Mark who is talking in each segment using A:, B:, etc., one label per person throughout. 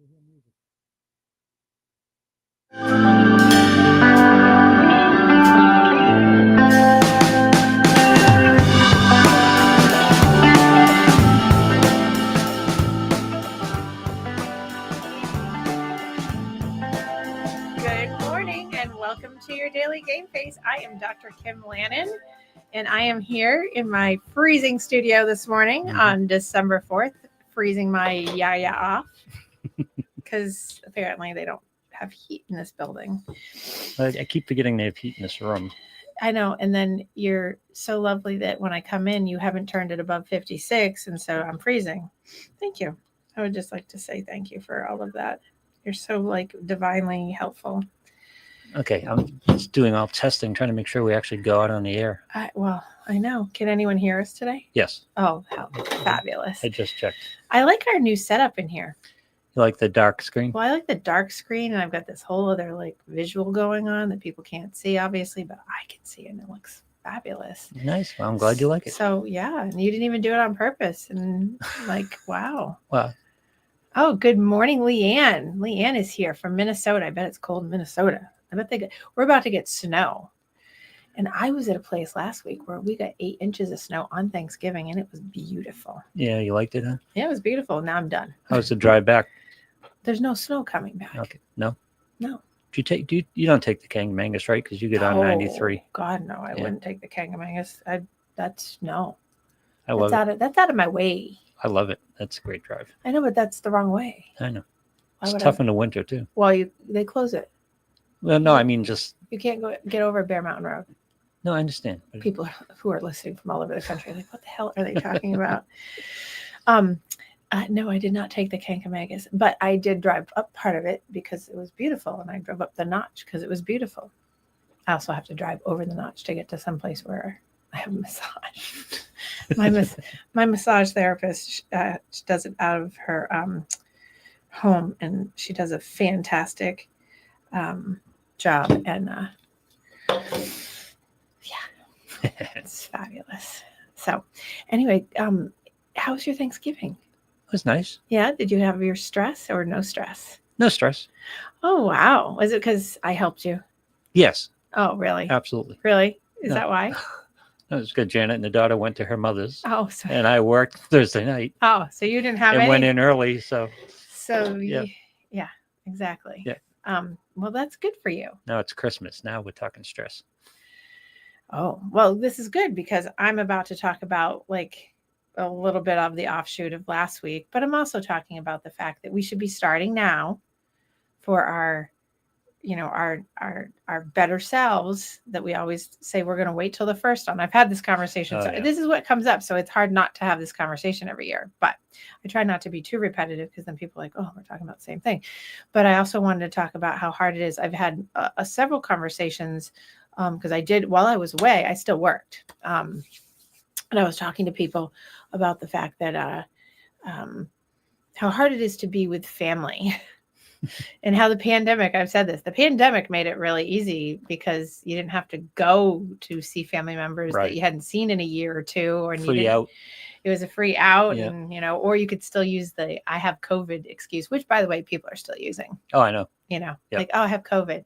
A: to hear music.
B: Good morning and welcome to your daily game face. I am Dr. Kim Lannon and I am here in my freezing studio this morning on December 4th, freezing my yaya off because apparently they don't have heat in this building.
A: I keep forgetting they have heat in this room.
B: I know. And then you're so lovely that when I come in, you haven't turned it above 56. And so I'm freezing. Thank you. I would just like to say thank you for all of that. You're so divinely helpful.
A: Okay, I'm just doing all testing, trying to make sure we actually go out on the air.
B: I know. Can anyone hear us today?
A: Yes.
B: Oh, how fabulous.
A: I just checked.
B: I like our new setup in here.
A: You like the dark screen?
B: Well, I like the dark screen, and I've got this whole other visual going on that people can't see, obviously, but I can see it, and it looks fabulous.
A: Nice. Well, I'm glad you like it.
B: So, yeah, and you didn't even do it on purpose, and wow.
A: Wow.
B: Oh, good morning, Leanne. Leanne is here from Minnesota. I bet it's cold in Minnesota. I bet we're about to get snow. And I was at a place last week where we got 8 inches of snow on Thanksgiving, and it was beautiful.
A: Yeah, you liked it, huh?
B: Yeah, it was beautiful. Now I'm done.
A: How was the drive back?
B: There's no snow coming back.
A: Okay. No?
B: No.
A: You don't take the Kangamangas, right? Because you get on 93.
B: God, no. I wouldn't take the Kangamangas. No.
A: I love it.
B: That's out of my way.
A: I love it. That's a great drive.
B: I know, but that's the wrong way.
A: I know. It's tough in the winter, too.
B: Well, they close it.
A: Well, no, I mean just...
B: You can't get over Bear Mountain Road.
A: No, I understand.
B: People who are listening from all over the country are like, what the hell are they talking about? No, I did not take the Kangamangas, but I did drive up part of it because it was beautiful, and I drove up the notch because it was beautiful. I also have to drive over the notch to get to some place where I have a massage. My massage therapist she does it out of her home, and she does a fantastic job, and it's fabulous. So anyway, how was your Thanksgiving?
A: It was nice.
B: Yeah. Did you have your stress or no stress?
A: No stress.
B: Oh, wow. Was it because I helped you?
A: Yes.
B: Oh, really?
A: Absolutely.
B: Really? Is that why?
A: That was good. Janet and the daughter went to her mother's.
B: Oh, so.
A: And I worked Thursday night.
B: Oh, so you didn't have
A: and
B: any?
A: Went in early, so.
B: Yeah, exactly.
A: Yeah.
B: Well, that's good for you.
A: Now it's Christmas. Now we're talking stress.
B: Oh, well, this is good because I'm about to talk about a little bit of the offshoot of last week, but I'm also talking about the fact that we should be starting now for our better selves that we always say we're going to wait till the first on. I've had this conversation. This is what comes up. So it's hard not to have this conversation every year, but I try not to be too repetitive because then people are like, oh, we're talking about the same thing. But I also wanted to talk about how hard it is. I've had several conversations because I did, while I was away, I still worked. And I was talking to people about the fact that how hard it is to be with family and how the pandemic made it really easy because you didn't have to go to see family members that you hadn't seen in a year or two. It was a free out, and or you could still use the "I have COVID" excuse, which, by the way, people are still using.
A: Oh, I know.
B: Like, oh, I have COVID.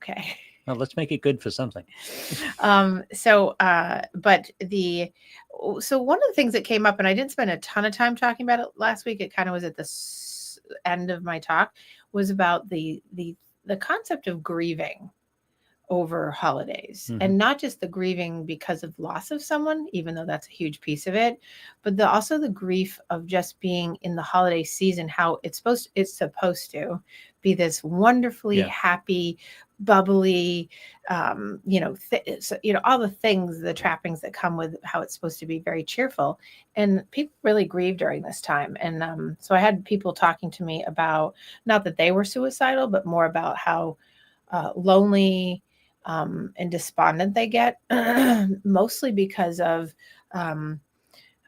B: Okay.
A: Well, let's make it good for something.
B: So one of the things that came up, and I didn't spend a ton of time talking about it last week, it kind of was at the end of my talk, was about the concept of grieving over holidays, and not just the grieving because of loss of someone, even though that's a huge piece of it, but also the grief of just being in the holiday season, how it's supposed to be this wonderfully happy, bubbly, all the things, the trappings that come with how it's supposed to be very cheerful. And people really grieve during this time. And so I had people talking to me about, not that they were suicidal, but more about how lonely and despondent they get, mostly because of,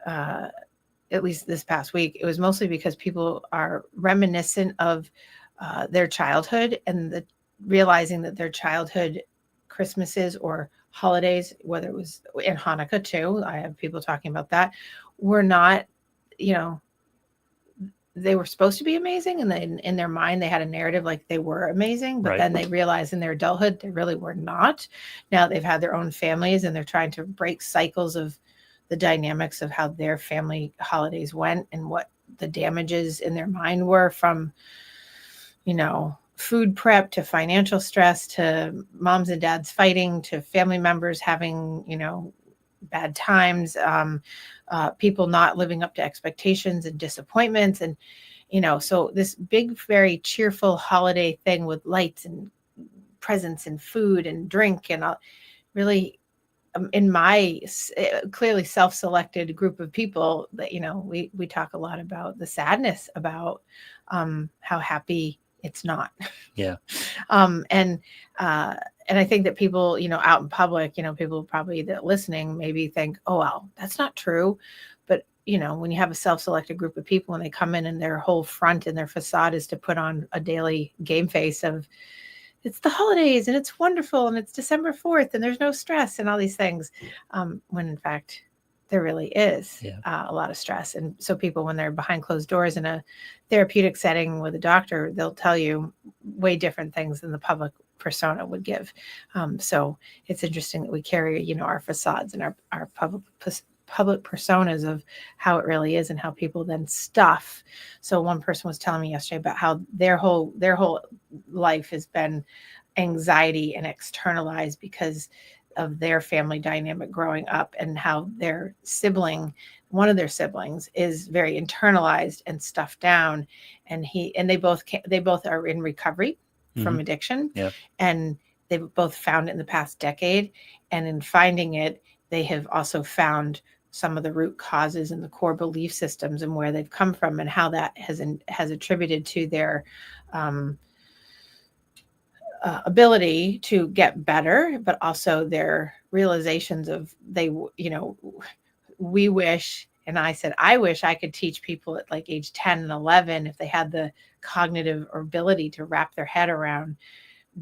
B: at least this past week, it was mostly because people are reminiscent of their childhood and realizing that their childhood Christmases or holidays, whether it was in Hanukkah too, I have people talking about that, were not, they were supposed to be amazing, and then in their mind they had a narrative like they were amazing, but
A: Right.
B: then they realized in their adulthood they really were not. Now they've had their own families and they're trying to break cycles of the dynamics of how their family holidays went and what the damages in their mind were from, food prep to financial stress to moms and dads fighting to family members having, bad times, people not living up to expectations and disappointments. And, so this big, very cheerful holiday thing with lights and presents and food and drink and all, really, in my clearly self-selected group of people that, we talk a lot about the sadness about how happy it's not.
A: Yeah.
B: And I think that people, out in public, people probably that listening maybe think, oh, well, that's not true. But, when you have a self-selected group of people and they come in and their whole front and their facade is to put on a daily game face of it's the holidays and it's wonderful and it's December 4th and there's no stress and all these things, when in fact there really is a lot of stress. And so people, when they're behind closed doors in a therapeutic setting with a doctor, they'll tell you way different things than the public persona would give. So it's interesting that we carry, our facades and our public personas of how it really is and how people then stuff. So one person was telling me yesterday about how their whole life has been anxiety and externalized because of their family dynamic growing up, and how one of their siblings is very internalized and stuffed down, and they both are in recovery from addiction.
A: Yeah.
B: And they've both found it in the past decade, and in finding it, they have also found some of the root causes and the core belief systems and where they've come from and how that has attributed to their ability to get better, but also their realizations of we wish, and I said, I wish I could teach people at like age 10 and 11, if they had the cognitive ability to wrap their head around,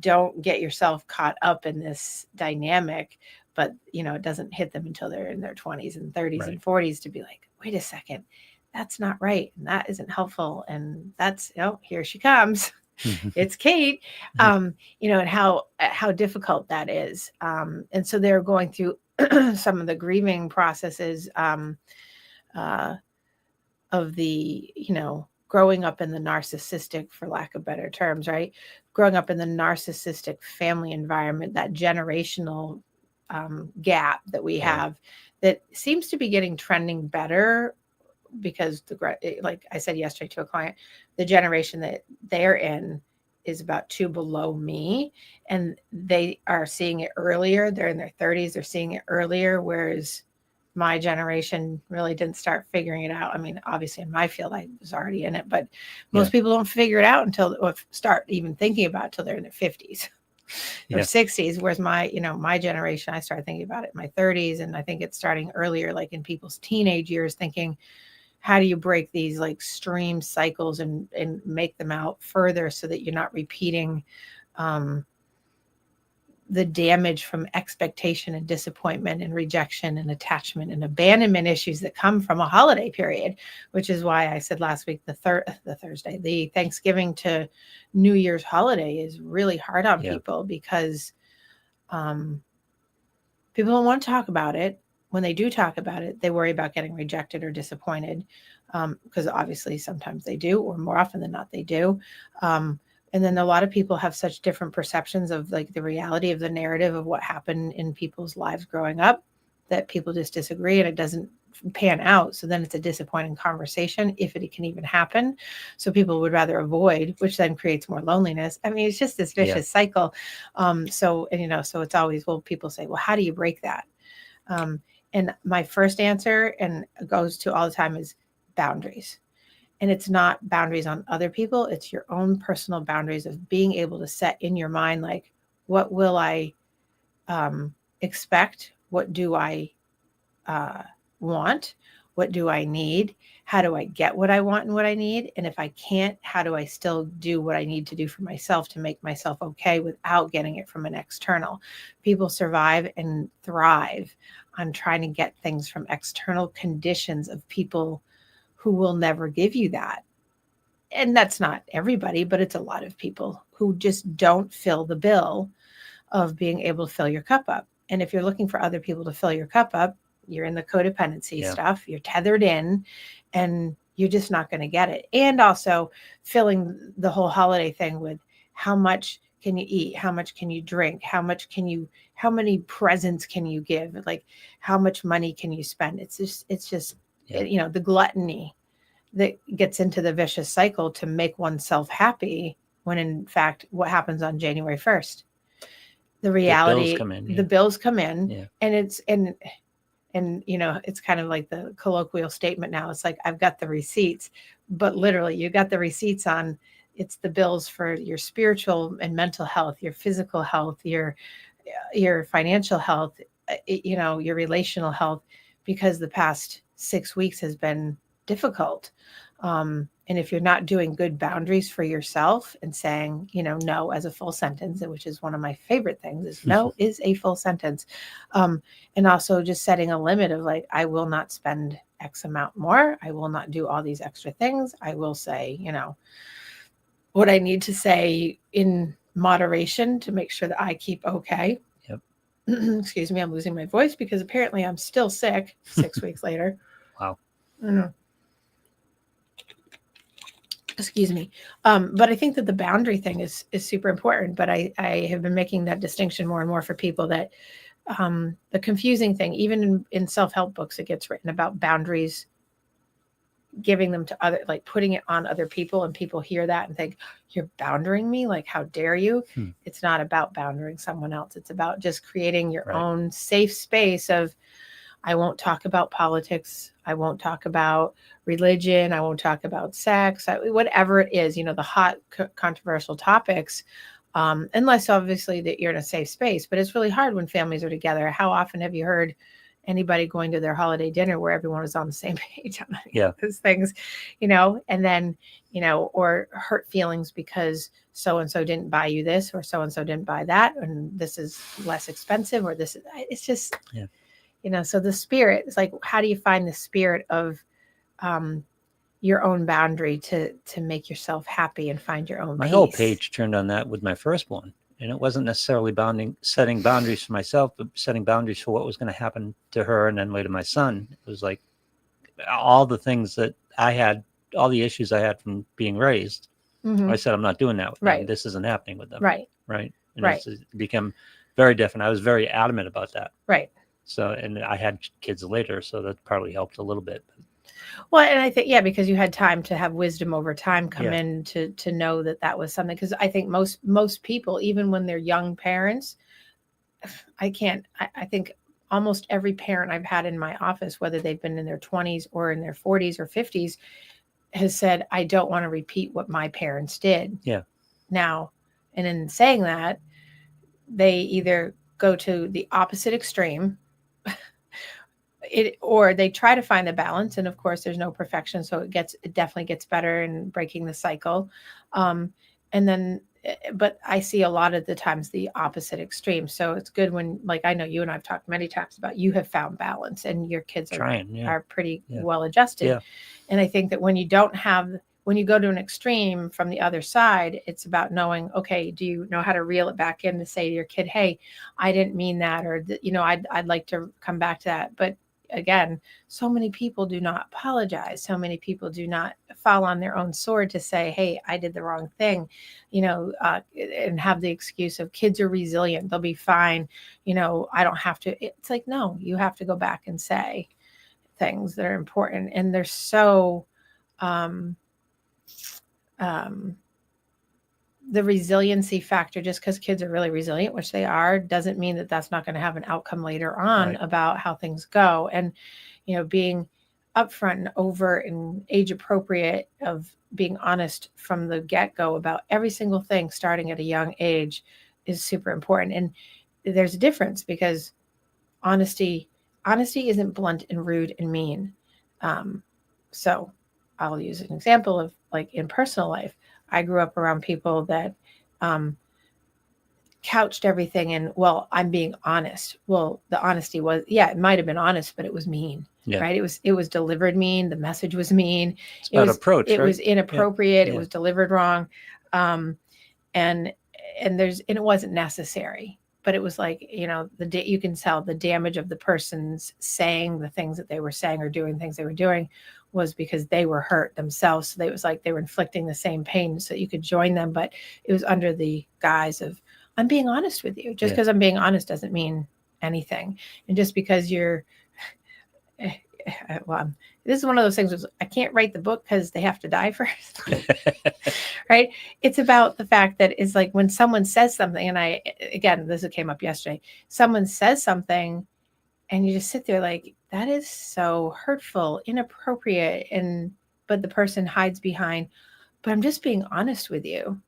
B: don't get yourself caught up in this dynamic. But, it doesn't hit them until they're in their 20s and 30s and 40s to be like, wait a second, that's not right. And that isn't helpful. And that's, here she comes. It's Kate, and how difficult that is. And so they're going through some of the grieving processes of the, growing up in the narcissistic, for lack of better terms, right? Growing up in the narcissistic family environment, that generational gap that we have that seems to be trending better, because like I said yesterday to a client, the generation that they're in is about 2 below me, and they are seeing it earlier. They're in their 30s, they're seeing it earlier, whereas my generation really didn't start figuring it out. I mean, obviously in my field, I was already in it, but most people don't figure it out or start even thinking about it till they're in their 50s or 60s. Whereas my generation, I started thinking about it in my 30s. And I think it's starting earlier, like in people's teenage years, thinking, how do you break these like stream cycles and make them out further so that you're not repeating the damage from expectation and disappointment and rejection and attachment and abandonment issues that come from a holiday period, which is why I said last week, the Thanksgiving to New Year's holiday is really hard on people, because people don't want to talk about it. When they do talk about it, they worry about getting rejected or disappointed, because obviously sometimes they do, or more often than not they do. And then a lot of people have such different perceptions of like the reality of the narrative of what happened in people's lives growing up, that people just disagree and it doesn't pan out. So then it's a disappointing conversation, if it can even happen. So people would rather avoid, which then creates more loneliness. I mean, it's just this vicious cycle. So it's always, people say, well, how do you break that? And my first answer, and goes to all the time, is boundaries. And it's not boundaries on other people. It's your own personal boundaries of being able to set in your mind, like, what will I expect? What do I want? What do I need? How do I get what I want and what I need? And if I can't, how do I still do what I need to do for myself to make myself okay without getting it from an external? People survive and thrive on trying to get things from external conditions of people who will never give you that. and that's not everybody, but it's a lot of people who just don't fill the bill of being able to fill your cup up. And if you're looking for other people to fill your cup up, you're in the codependency stuff, you're tethered in, and you're just not going to get it. And also filling the whole holiday thing with how much can you eat? How much can you drink? How many presents can you give? Like, how much money can you spend? It's just, the gluttony that gets into the vicious cycle to make oneself happy, when in fact, what happens on January 1st? The reality, the bills come in, and it's, and it's kind of like the colloquial statement now. It's like, I've got the receipts, but literally you got the receipts on, it's the bills for your spiritual and mental health, your physical health, your financial health, your relational health, because the past 6 weeks has been difficult. And if you're not doing good boundaries for yourself and saying, no as a full sentence, which is one of my favorite things, is no is a full sentence. And also just setting a limit of like, I will not spend X amount more. I will not do all these extra things. I will say, what I need to say in moderation to make sure that I keep okay.
A: Yep.
B: Excuse me, I'm losing my voice because apparently I'm still sick 6 weeks later.
A: Wow.
B: Excuse me. But I think that the boundary thing is super important. But I have been making that distinction more and more for people, that the confusing thing, even in self-help books, it gets written about boundaries, giving them to other, like putting it on other people, and people hear that and think, you're boundaring me, like how dare you. It's not about boundering someone else. It's about just creating your own safe space of, I won't talk about politics, I won't talk about religion, I won't talk about sex, whatever it is, the hot controversial topics, unless obviously that you're in a safe space. But it's really hard when families are together. How often have you heard anybody going to their holiday dinner where everyone is on the same page on those things, and then, or hurt feelings because so-and-so didn't buy you this, or so-and-so didn't buy that, and this is less expensive, or this is, it's just, so the spirit is like, how do you find the spirit of your own boundary to make yourself happy and find your own
A: peace? My whole page turned on that with my firstborn. And it wasn't necessarily setting boundaries for myself, but setting boundaries for what was going to happen to her, and then later my son. It was like all the things that I had, all the issues I had from being raised. I said, I'm not doing that with them. This isn't happening with them. Right. And it's become very different. I was very adamant about that. Right. So, and I had kids later, so that probably helped a little bit. Well, and I think, because you had time to have wisdom over time come in to know that was something. Because I think most people, even when they're young parents, I think almost every parent I've had in my office, whether they've been in their 20s or in their 40s or 50s, has said, I don't want to repeat what my parents did. Yeah. Now, and in saying that, they either go to the opposite extreme, or they try to find the balance. And of course, there's no perfection. So it definitely gets better in breaking the cycle. And then, but I see a lot of the times the opposite extreme. So it's good when, like, I know you and I've talked many times about, you have found balance and your kids are pretty well adjusted. Yeah. And I think that when you go to an extreme from the other side, it's about knowing, okay, do you know how to reel it back in to say to your kid, hey, I didn't mean that, or, I'd like to come back to that. But again, so many people do not apologize. So many people do not fall on their own sword to say, hey, I did the wrong thing, and have the excuse of, kids are resilient, they'll be fine. I don't have to. It's like, no, you have to go back and say things that are important. And they're so, the resiliency factor, just because kids are really resilient, which they are, doesn't mean that that's not going to have an outcome later on about how things go. And, being upfront and overt and age appropriate, of being honest from the get-go about every single thing starting at a young age is super important. And there's a difference, because honesty isn't blunt and rude and mean. So I'll use an example of, like, in personal life, I grew up around people that
B: couched everything in, well, I'm being honest. Well, the honesty was, yeah, it might have been honest, but it was mean.
A: Yeah.
B: Right. It was delivered mean. The message was mean.
A: It's about approach,
B: it
A: right?
B: was inappropriate.
A: Yeah.
B: It was delivered wrong. And it wasn't necessary, but it was like, you can tell the damage of the person's saying the things that they were saying or doing things they were doing was because they were hurt themselves. So it was like they were inflicting the same pain so you could join them, but it was under the guise of, I'm being honest with you. Just because I'm being honest doesn't mean anything. And just because you're, well, this is one of those things I can't write the book because they have to die first. Right. It's about the fact that it's like when someone says something, and again, this came up yesterday, someone says something and you just sit there like, that is so hurtful, inappropriate. But the person hides behind, but I'm just being honest with you.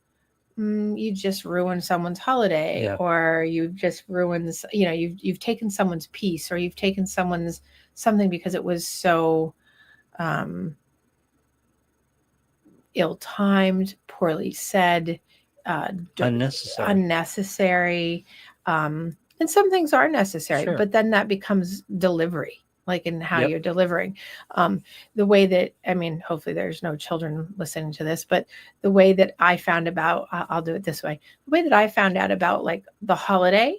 B: You just ruined someone's holiday, or you've just ruined, you've taken someone's peace, or you've taken someone's something because it was so ill-timed, poorly said, unnecessary. And some things are necessary, but then that becomes delivery, like in how you're delivering. The way that, hopefully there's no children listening to this, but the way that I found about, I'll do it this way. The way that I found out about like the holiday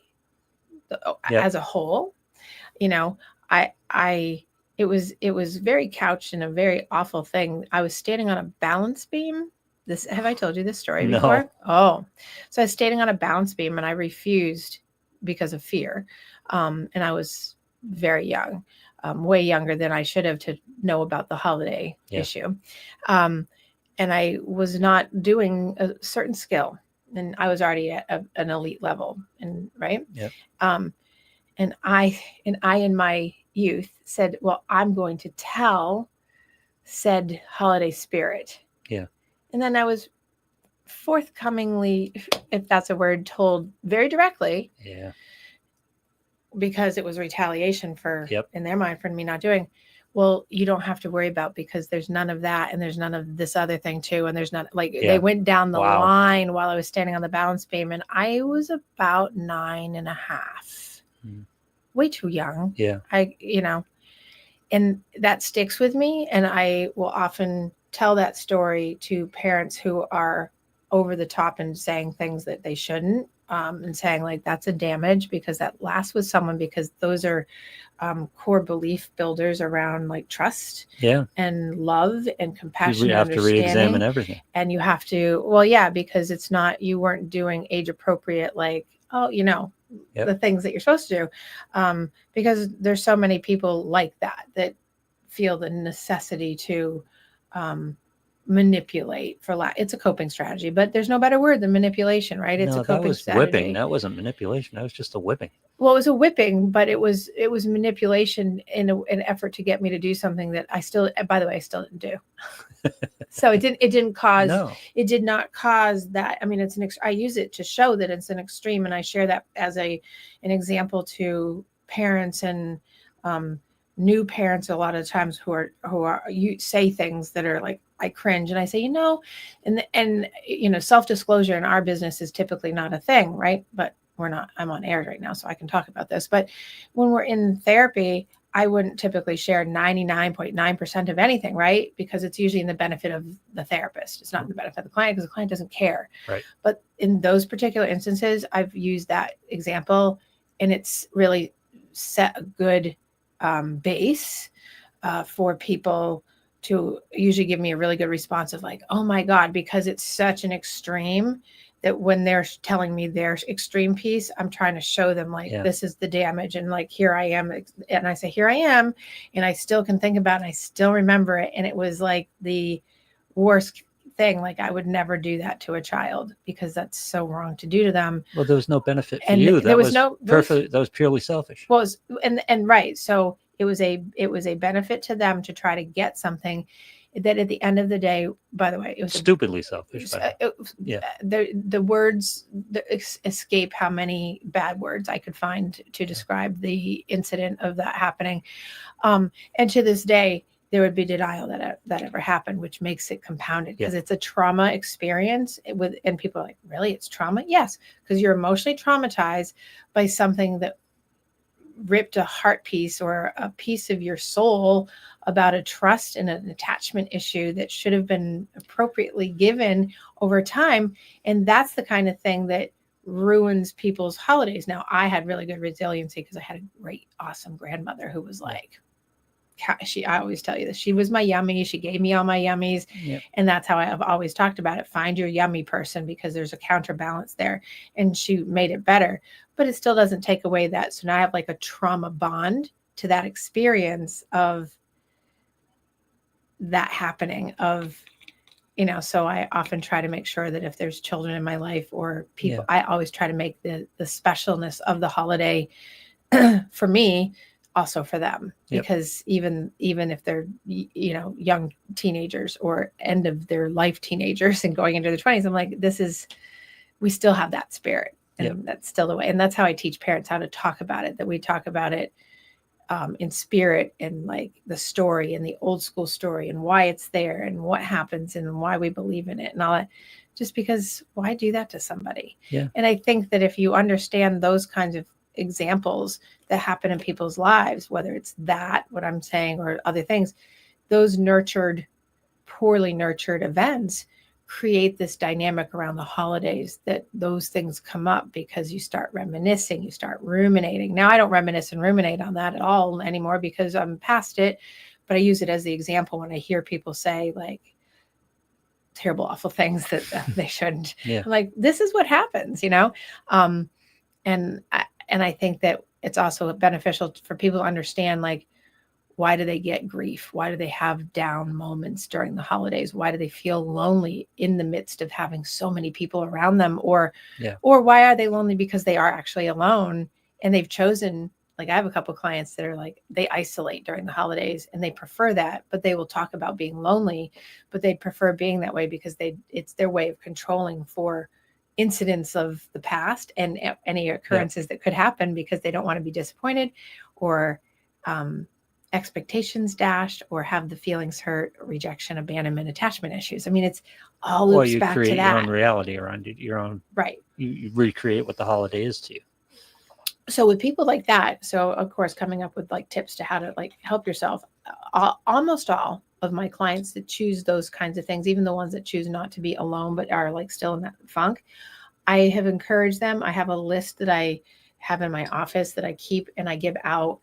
B: as a whole, it was very couched in a very awful thing. I was standing on a balance beam. Have I told you this story before? Oh, so I was standing on a balance beam and I refused because of fear. And I was very young, way younger than I should have to know about the holiday issue. And I was not doing a certain skill, and I was already at an elite level, and right. And I in my youth said, well, I'm going to tell said holiday spirit.
A: Yeah.
B: And then I was forthcomingly, if that's a word, told very directly.
A: Yeah.
B: Because it was retaliation for, in their mind, for me not doing. Well, you don't have to worry about, because there's none of that, and there's none of this other thing too, and there's not they went down the line while I was standing on the balance beam, and I was about 9.5. Way too young.
A: Yeah.
B: And that sticks with me. And I will often tell that story to parents who are over the top and saying things that they shouldn't, and saying like, that's a damage, because that lasts with someone, because those are core belief builders around like trust and love and compassion.
A: You have to re-examine everything.
B: And you have to, because it's not, you weren't doing age appropriate, like, the things that you're supposed to do, because there's so many people like that feel the necessity to manipulate, it's a coping strategy, but there's no better word than manipulation, right? It's a coping strategy.
A: Whipping. That wasn't manipulation. That was just a whipping.
B: Well, it was a whipping, but it was manipulation in an effort to get me to do something that I still didn't do. So it didn't cause, it did not cause that. I mean, I use it to show that it's an extreme. And I share that as an example to parents and new parents a lot of times who you say things that are like, I cringe, and I say, and self-disclosure in our business is typically not a thing, right? But I'm on air right now, so I can talk about this. But when we're in therapy, I wouldn't typically share 99.9% of anything, right? Because it's usually in the benefit of the therapist. It's not in the benefit of the client, because the client doesn't care.
A: Right.
B: But in those particular instances, I've used that example, and it's really set a good base for people to usually give me a really good response of like, oh my God, because it's such an extreme that when they're telling me their extreme piece, I'm trying to show them like, this is the damage. And like, here I am. And I say, here I am. And I still can think about it. And I still remember it. And it was like the worst thing. Like, I would never do that to a child, because that's so wrong to do to them.
A: Well, there was no benefit for you. That was purely selfish.
B: Well, and right. So it was a benefit to them to try to get something that at the end of the day, by the way, it was
A: stupidly selfish.
B: The words escape how many bad words I could find to describe the incident of that happening. And to this day, there would be denial that ever happened, which makes it compounded because
A: Yeah.
B: it's a trauma experience and people are like, really, it's trauma? Yes, because you're emotionally traumatized by something that ripped a heart piece or a piece of your soul about a trust and an attachment issue that should have been appropriately given over time. And that's the kind of thing that ruins people's holidays. Now, I had really good resiliency because I had a great, awesome grandmother who was like, I always tell you this, she was my yummy. She gave me all my yummies.
A: Yep.
B: And that's how I've always talked about it. Find your yummy person because there's a counterbalance there. And she made it better, but it still doesn't take away that. So now I have like a trauma bond to that experience of that happening so I often try to make sure that if there's children in my life or people, I always try to make the specialness of the holiday for me also for them, because even if they're young teenagers or end of their life teenagers and going into their 20s, I'm like, we still have that spirit, and that's still the way. And that's how I teach parents how to talk about it, that we talk about it in spirit and like the story and the old school story and why it's there and what happens and why we believe in it and all that. Just because why do that to somebody? And I think that if you understand those kinds of examples that happen in people's lives, whether it's what I'm saying or other things, those poorly nurtured events create this dynamic around the holidays that those things come up because you start reminiscing, you start ruminating. Now I don't reminisce and ruminate on that at all anymore because I'm past it, but I use it as the example when I hear people say like terrible, awful things that they shouldn't. I'm like, this is what happens, and I think that it's also beneficial for people to understand, like, why do they get grief? Why do they have down moments during the holidays? Why do they feel lonely in the midst of having so many people around them? Or why are they lonely because they are actually alone and they've chosen, like I have a couple of clients that are like, they isolate during the holidays and they prefer that, but they will talk about being lonely, but they prefer being that way because it's their way of controlling for incidents of the past and any occurrences that could happen because they don't want to be disappointed or expectations dashed or have the feelings hurt, rejection, abandonment, attachment issues. I mean, it's all loops back to that.
A: Or you create your own reality around it, your own,
B: right.
A: You recreate what the holiday is to you.
B: So with people like that, so of course, coming up with like tips to how to like help yourself, almost all of my clients that choose those kinds of things, even the ones that choose not to be alone, but are like still in that funk, I have encouraged them. I have a list that I have in my office that I keep and I give out,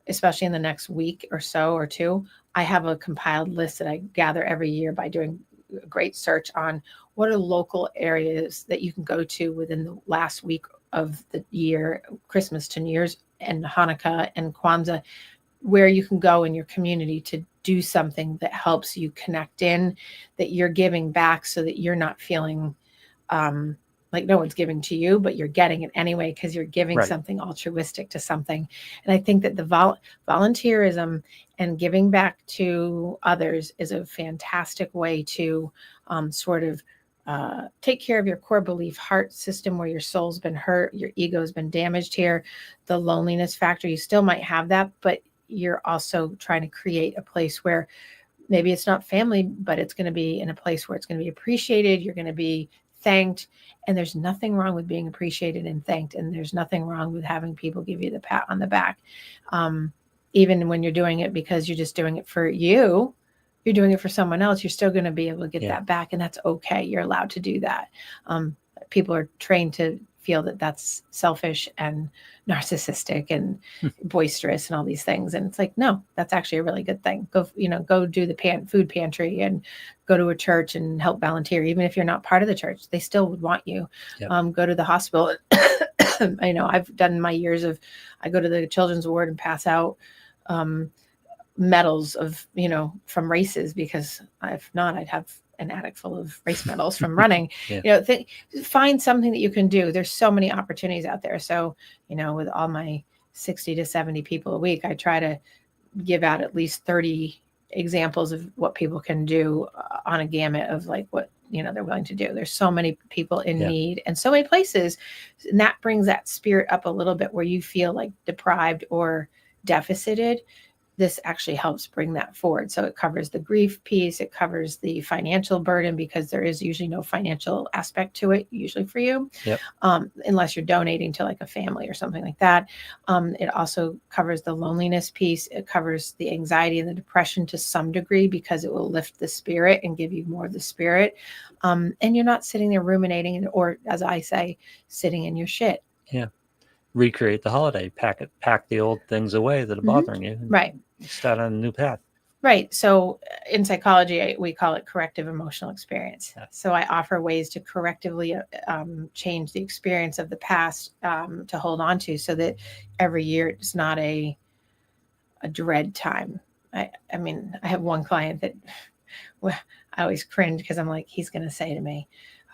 B: especially in the next week or so or two. I have a compiled list that I gather every year by doing a great search on what are local areas that you can go to within the last week of the year, Christmas to New Year's and Hanukkah and Kwanzaa, where you can go in your community to do something that helps you connect in, that you're giving back so that you're not feeling like no one's giving to you, but you're getting it anyway because you're giving something altruistic to something. And I think that the volunteerism and giving back to others is a fantastic way to sort of take care of your core belief heart system where your soul's been hurt, your ego's been damaged here, the loneliness factor. You still might have that, but you're also trying to create a place where maybe it's not family, but it's going to be in a place where it's going to be appreciated. You're going to be thanked. And there's nothing wrong with being appreciated and thanked. And there's nothing wrong with having people give you the pat on the back. Even when you're doing it because you're just doing it for you, you're doing it for someone else, you're still going to be able to get that back. And that's okay. You're allowed to do that. People are trained to feel that that's selfish and narcissistic and boisterous and all these things. And it's like, no, that's actually a really good thing. Go do the food pantry and go to a church and help volunteer. Even if you're not part of the church, they still would want you. Go to the hospital. I've done my years I go to the children's ward and pass out medals of, from races, because if not, I'd have an attic full of race medals from running. Find something that you can do. There's so many opportunities out there. So, with all my 60 to 70 people a week, I try to give out at least 30 examples of what people can do on a gamut of like what, they're willing to do. There's so many people in need and so many places. And that brings that spirit up a little bit where you feel like deprived or deficited. this actually helps bring that forward. So it covers the grief piece, it covers the financial burden, because there is usually no financial aspect to it, usually for you,
A: Yep.
B: Unless you're donating to like a family or something like that. It also covers the loneliness piece. It covers the anxiety and the depression to some degree, because it will lift the spirit and give you more of the spirit. And you're not sitting there ruminating, or as I say, sitting in your shit.
A: Yeah. Recreate the holiday, pack the old things away that are bothering you, and
B: Right.
A: start on a new path.
B: Right. So in psychology, we call it corrective emotional experience.
A: Yeah.
B: So I offer ways to correctively change the experience of the past, to hold on to, so that every year it's not a dread time. I mean, I have one client that well, I always cringe, because I'm like, he's going to say to me,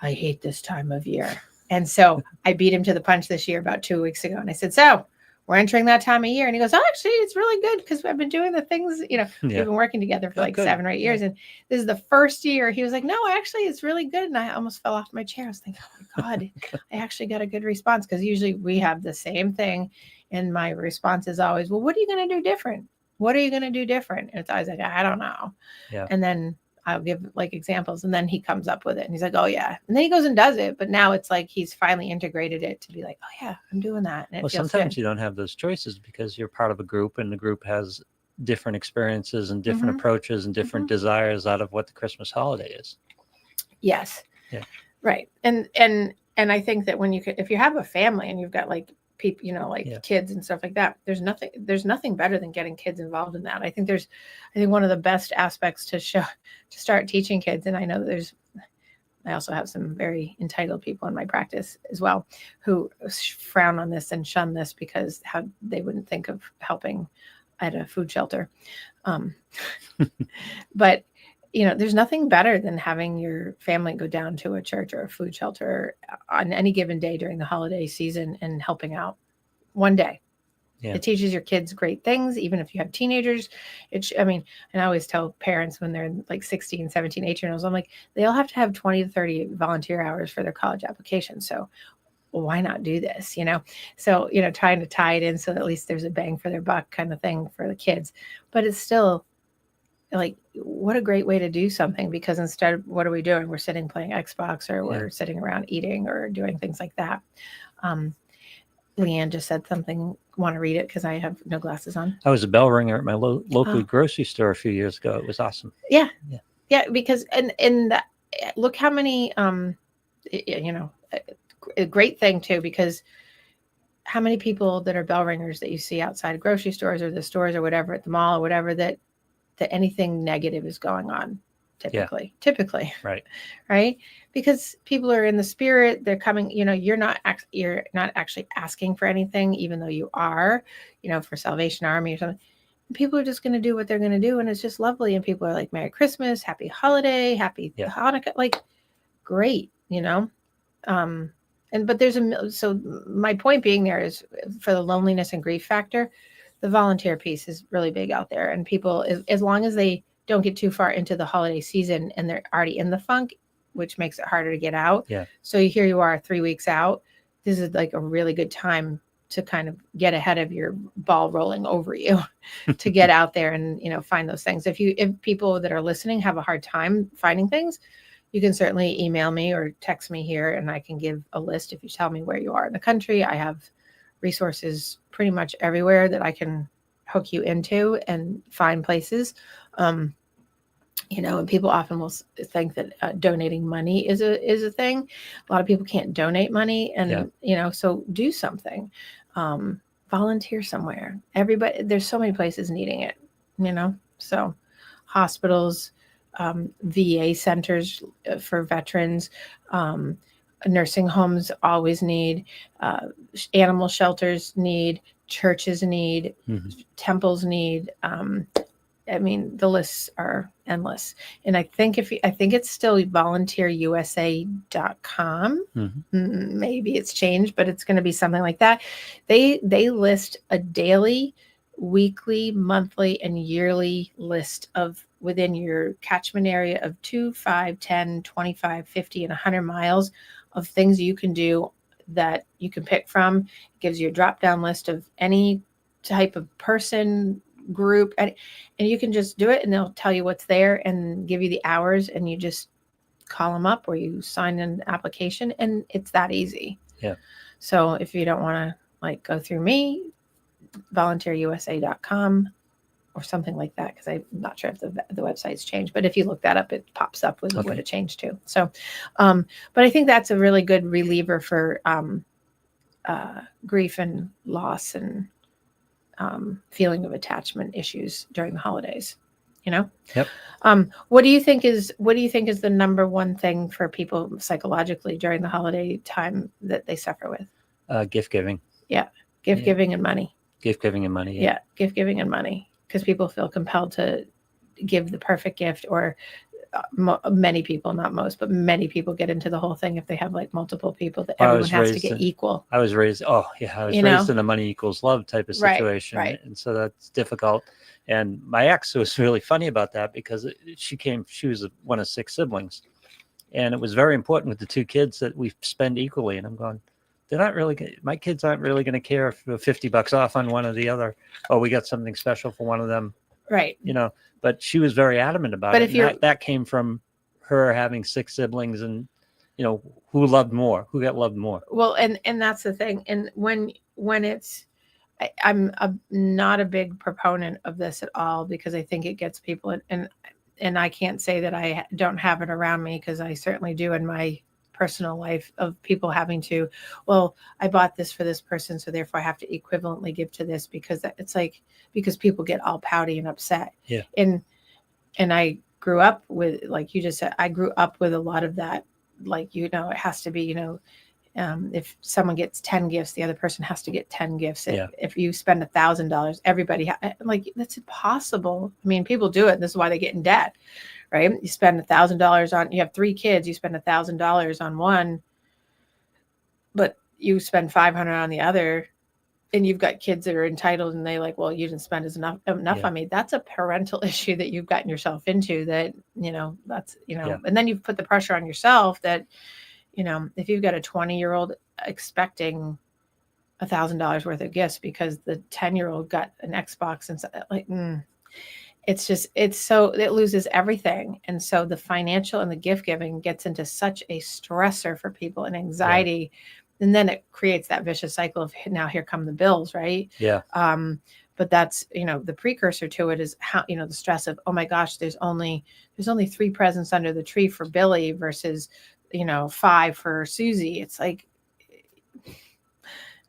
B: I hate this time of year. And so I beat him to the punch this year about 2 weeks ago. And I said, so we're entering that time of year. And he goes, oh, actually, it's really good, because I've been doing the things, we've been working together for like
A: good.
B: 7 or 8 years. And this is the first year he was like, no, actually, it's really good. And I almost fell off my chair. I was thinking, oh my God, I actually got a good response, because usually we have the same thing. And my response is always, well, what are you going to do different? What are you going to do different? And it's always like, I don't know.
A: Yeah.
B: And then I'll give like examples, and then he comes up with it, and he's like, oh yeah. And then he goes and does it. But now it's like he's finally integrated it to be like, oh yeah, I'm doing that. And it feels
A: sometimes
B: good.
A: you don't have those choices, because you're part of a group, and the group has different experiences and different approaches and different desires out of what the Christmas holiday is.
B: Yes.
A: Yeah.
B: Right. And I think that when if you have a family and you've got like people, kids and stuff like that, there's nothing better than getting kids involved in that. I think one of the best aspects to start teaching kids. And I know that I also have some very entitled people in my practice as well, who frown on this and shun this, because how they wouldn't think of helping at a food shelter. But there's nothing better than having your family go down to a church or a food shelter on any given day during the holiday season and helping out one day. Yeah. It teaches your kids great things, even if you have teenagers. And I always tell parents when they're like 16, 17, 18-year-olds, I'm like, they all have to have 20 to 30 volunteer hours for their college application. So why not do this, So, trying to tie it in so that at least there's a bang for their buck kind of thing for the kids. But it's still like, what a great way to do something, because instead, what are we doing? We're sitting playing Xbox, or we're sitting around eating or doing things like that. Leanne just said something. Want to read it? Because I have no glasses on.
A: I was a bell ringer at my local grocery store a few years ago. It was awesome.
B: Yeah. Because look how many a great thing too, because how many people that are bell ringers that you see outside grocery stores or the stores or whatever, at the mall or whatever, that anything negative is going on typically. Right. Because people are in the spirit, they're coming, you're not actually asking for anything, even though you are, for Salvation Army or something. People are just going to do what they're going to do. And it's just lovely. And people are like, Merry Christmas, Happy Holiday, Happy Hanukkah, like great, but so my point being there is, for the loneliness and grief factor, the volunteer piece is really big out there. And people, as long as they don't get too far into the holiday season and they're already in the funk, which makes it harder to get out.
A: Yeah.
B: So here you are 3 weeks out. This is like a really good time to kind of get ahead of your ball rolling over you to get out there and, find those things. If people that are listening have a hard time finding things, you can certainly email me or text me here, and I can give a list. If you tell me where you are in the country, I have resources pretty much everywhere that I can hook you into and find places. And people often will think that donating money is a thing. A lot of people can't donate money, and so do something. Volunteer somewhere. Everybody, there's so many places needing it. So hospitals, VA centers for veterans, nursing homes always need, animal shelters need, churches need, temples need. The lists are endless. And I think it's still volunteerusa.com. Maybe it's changed, but it's going to be something like that. They list a daily, weekly, monthly, and yearly list of within your catchment area of 2, 5, 10, 25, 50, and 100 miles of things you can do that you can pick from. It gives you a drop-down list of any type of person, group, and you can just do it, and they'll tell you what's there and give you the hours, and you just call them up or you sign an application, and it's that easy.
A: Yeah.
B: So if you don't want to like go through me, volunteerusa.com or something like that, because I'm not sure if the website's changed, but if you look that up, it pops up with what it changed to. So, but I think that's a really good reliever for grief and loss and feeling of attachment issues during the holidays. You know.
A: Yep.
B: What do you think is the number one thing for people psychologically during the holiday time that they suffer with?
A: Gift giving.
B: Yeah, gift giving and money.
A: Gift giving and money.
B: Yeah, gift giving and money, because people feel compelled to give the perfect gift, or many people, not most, but many people get into the whole thing if they have like multiple people that everyone has to get equal.
A: I was raised raised in a money equals love type of situation,
B: right.
A: And so that's difficult. And my ex was really funny about that, because she was one of 6 siblings, and it was very important with the 2 kids that we spend equally. And I'm going, my kids aren't really going to care if $50 off on one or the other. Oh, we got something special for one of them.
B: Right.
A: But she was very adamant about it. And that came from her having 6 siblings, and, who got loved more.
B: Well, and that's the thing. And when it's, I'm not a big proponent of this at all, because I think it gets people, and I can't say that I don't have it around me, because I certainly do in my personal life, of people having to, well, I bought this for this person, so therefore I have to equivalently give to this, because because people get all pouty and upset.
A: Yeah.
B: And I grew up with, like you just said, I grew up with a lot of that. Like, it has to be, if someone gets 10 gifts, the other person has to get 10 gifts.
A: Yeah.
B: If you spend $1,000, everybody that's impossible. I mean, people do it, and this is why they get in debt, right? You spend $1,000 on, you have 3 kids, you spend $1,000 on one, but you spend $500 on the other, and you've got kids that are entitled, and they like, well, you didn't spend enough on me. That's a parental issue that you've gotten yourself into, that, that's, and then you've put the pressure on yourself that, if you've got a 20-year-old expecting $1,000 worth of gifts because the 10-year-old got an Xbox, and it loses everything. And so the financial and the gift giving gets into such a stressor for people, and anxiety. Yeah. And then it creates that vicious cycle of, now here come the bills, right?
A: Yeah.
B: But that's, the precursor to it is how, the stress of, oh my gosh, there's only 3 presents under the tree for Billy versus, 5 for Susie. It's like,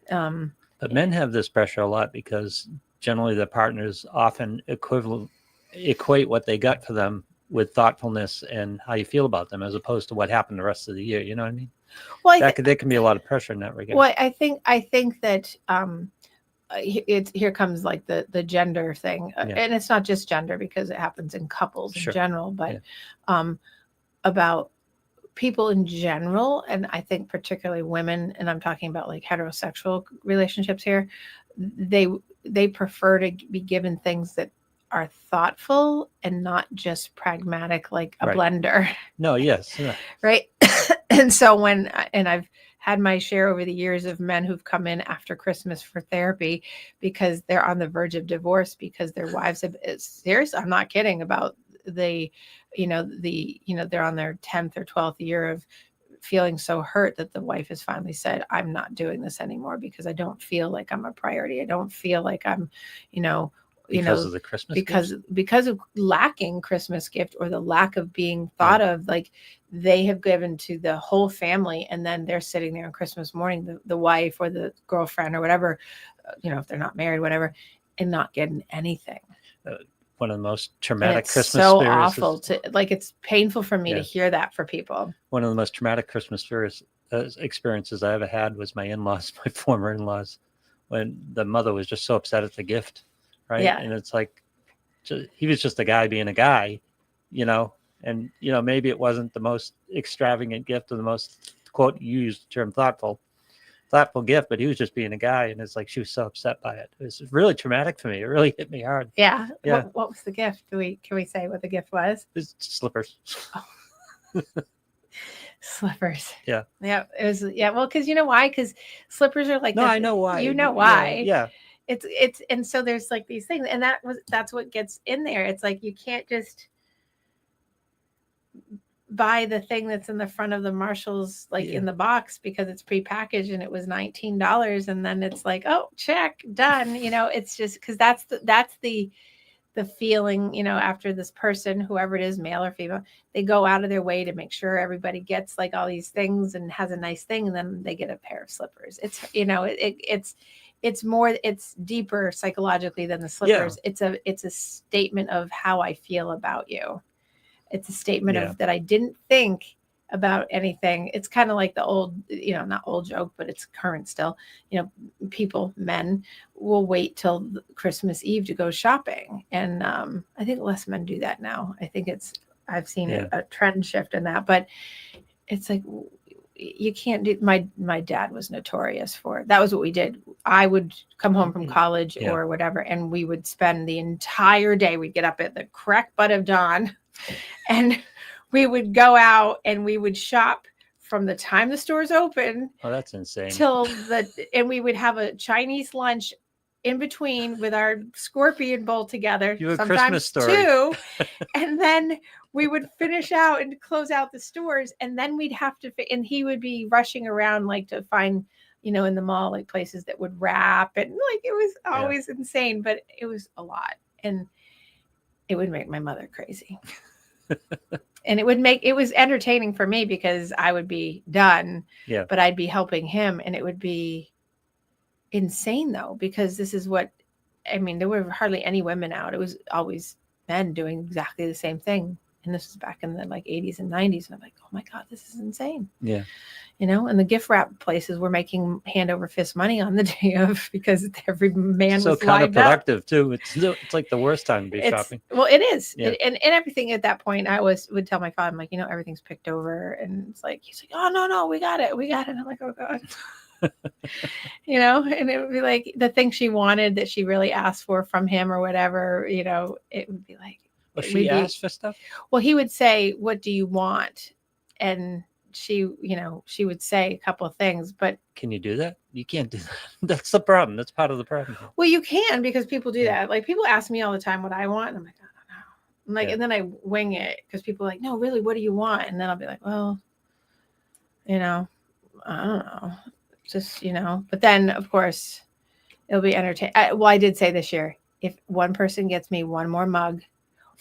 A: but men have this pressure a lot, because generally the partners often equate what they got for them with thoughtfulness and how you feel about them, as opposed to what happened the rest of the year. You know what I mean? Well, there can be a lot of pressure in that regard.
B: Well, I think that here comes like the gender thing, and it's not just gender, because it happens in couples in general, but about people in general, and I think particularly women, and I'm talking about like heterosexual relationships here, they prefer to be given things that are thoughtful and not just pragmatic, like a blender.
A: No, yes. Yeah.
B: Right. And so I've had my share over the years of men who've come in after Christmas for therapy because they're on the verge of divorce, because their wives have, serious, I'm not kidding, about they're on their 10th or 12th year of feeling so hurt that the wife has finally said, I'm not doing this anymore, because I don't feel like I'm a priority. I don't feel like I'm,
A: because of the Christmas
B: because of lacking Christmas gift, or the lack of being thought of. Like, they have given to the whole family, and then they're sitting there on Christmas morning, the wife or the girlfriend or whatever, if they're not married, whatever, and not getting anything.
A: One of the most traumatic Christmas
B: so
A: experiences.
B: Awful it's painful for me to hear that for people.
A: One of the most traumatic Christmas experiences I ever had was my in-laws, my former in-laws, when the mother was just so upset at the gift. Right.
B: Yeah.
A: And it's like, he was just a guy being a guy, and, maybe it wasn't the most extravagant gift or the most, quote, you used the term thoughtful gift, but he was just being a guy. And it's like, she was so upset by it. It was really traumatic for me. It really hit me hard.
B: Yeah. What was the gift? Can we say what the gift was?
A: It's slippers.
B: Oh. Slippers.
A: Yeah.
B: Yeah. It was, well, because you know why? Because slippers are like,
A: no, I know why.
B: You know why.
A: Yeah.
B: it's and so there's like these things, and that's what gets in there. It's like you can't just buy the thing that's in the front of the Marshalls, like in the box, because it's prepackaged and it was $19, and then it's like, oh, check, done. It's just because that's the feeling, after this person, whoever it is, male or female, they go out of their way to make sure everybody gets like all these things and has a nice thing, and then they get a pair of slippers. It's it's more, it's deeper psychologically than the slippers. It's a statement of how I feel about you. It's a statement of that I didn't think about anything. It's kind of like the old, not old joke, but it's current still. Men will wait till Christmas Eve to go shopping. And I think less men do that now. I think I've seen a trend shift in that, but it's like, you can't do, my dad was notorious for, that was what we did. I would come home from college or whatever, and we would spend the entire day, we'd get up at the crack butt of dawn and we would go out and we would shop from the time the stores open.
A: Oh, that's insane.
B: And we would have a Chinese lunch in between with our scorpion bowl together.
A: You a
B: sometimes
A: Christmas story.
B: two. And then we would finish out and close out the stores. And then we'd have to, and he would be rushing around like to find, in the mall, like places that would wrap. And like, it was always insane, but it was a lot. And it would make my mother crazy. And it was entertaining for me because I would be done, but I'd be helping him, and it would be insane though, because this is what, there were hardly any women out. It was always men doing exactly the same thing. And this was back in the like 80s and 90s. And I'm like, oh my God, this is insane.
A: Yeah.
B: And the gift wrap places were making hand over fist money on the day of, because every man was lined up.
A: So counterproductive too. It's like the worst time to be shopping.
B: Well, it is. Yeah. And everything at that point, I would tell my father, I'm like, everything's picked over. And it's like, he's like, oh, no, we got it. And I'm like, oh God. And it would be like the thing she wanted that she really asked for from him or whatever, it would be like,
A: well, she asked for stuff.
B: Well, he would say, what do you want? And she would say a couple of things, but
A: can you do that? You can't do that. That's the problem. That's part of the problem.
B: Well, you can, because people do that. Like, people ask me all the time what I want, and I'm like, I don't know. I'm like, and then I wing it, because people are like, no, really, what do you want? And then I'll be like, well, I don't know. Just, but then of course it'll be entertaining. I did say this year, if one person gets me one more mug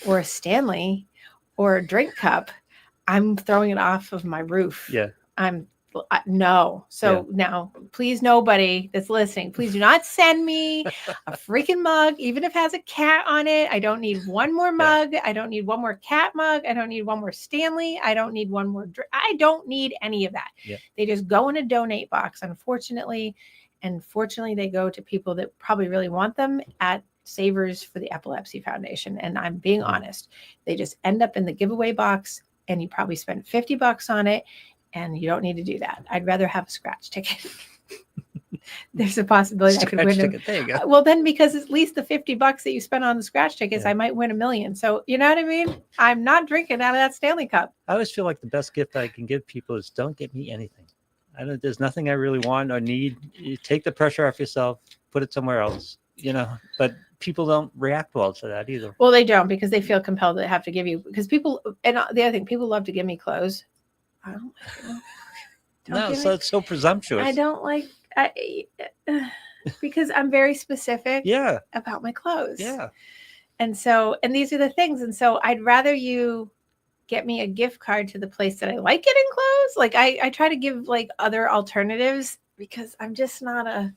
B: or a Stanley or a drink cup, I'm throwing it off of my roof. No. So now, please, nobody that's listening, please do not send me a freaking mug, even if it has a cat on it. I don't need one more mug. I don't need one more cat mug. I don't need one more Stanley. I don't need one more. I don't need any of that. They just go in a donate box, unfortunately. And fortunately, they go to people that probably really want them at Savers for the Epilepsy Foundation. And I'm being honest. They just end up in the giveaway box, and you probably spend $50 on it. And you don't need to do that. I'd rather have a scratch ticket. There's a possibility I could win.
A: There you go.
B: Well, then, because at least the $50 that you spend on the scratch tickets, I might win $1 million. So, you know what I mean? I'm not drinking out of that Stanley Cup.
A: I always feel like the best gift I can give people is don't get me anything. There's nothing I really want or need. You take the pressure off yourself, put it somewhere else, but people don't react well to that either.
B: Well, they don't, because they feel compelled to have to give you, because people, and the other thing, people love to give me clothes. I don't like it.
A: No, so it's so presumptuous.
B: I don't like, because I'm very specific about my clothes.
A: Yeah.
B: And so, and these are the things. And so I'd rather you get me a gift card to the place that I like getting clothes. Like I try to give like other alternatives, because I'm just not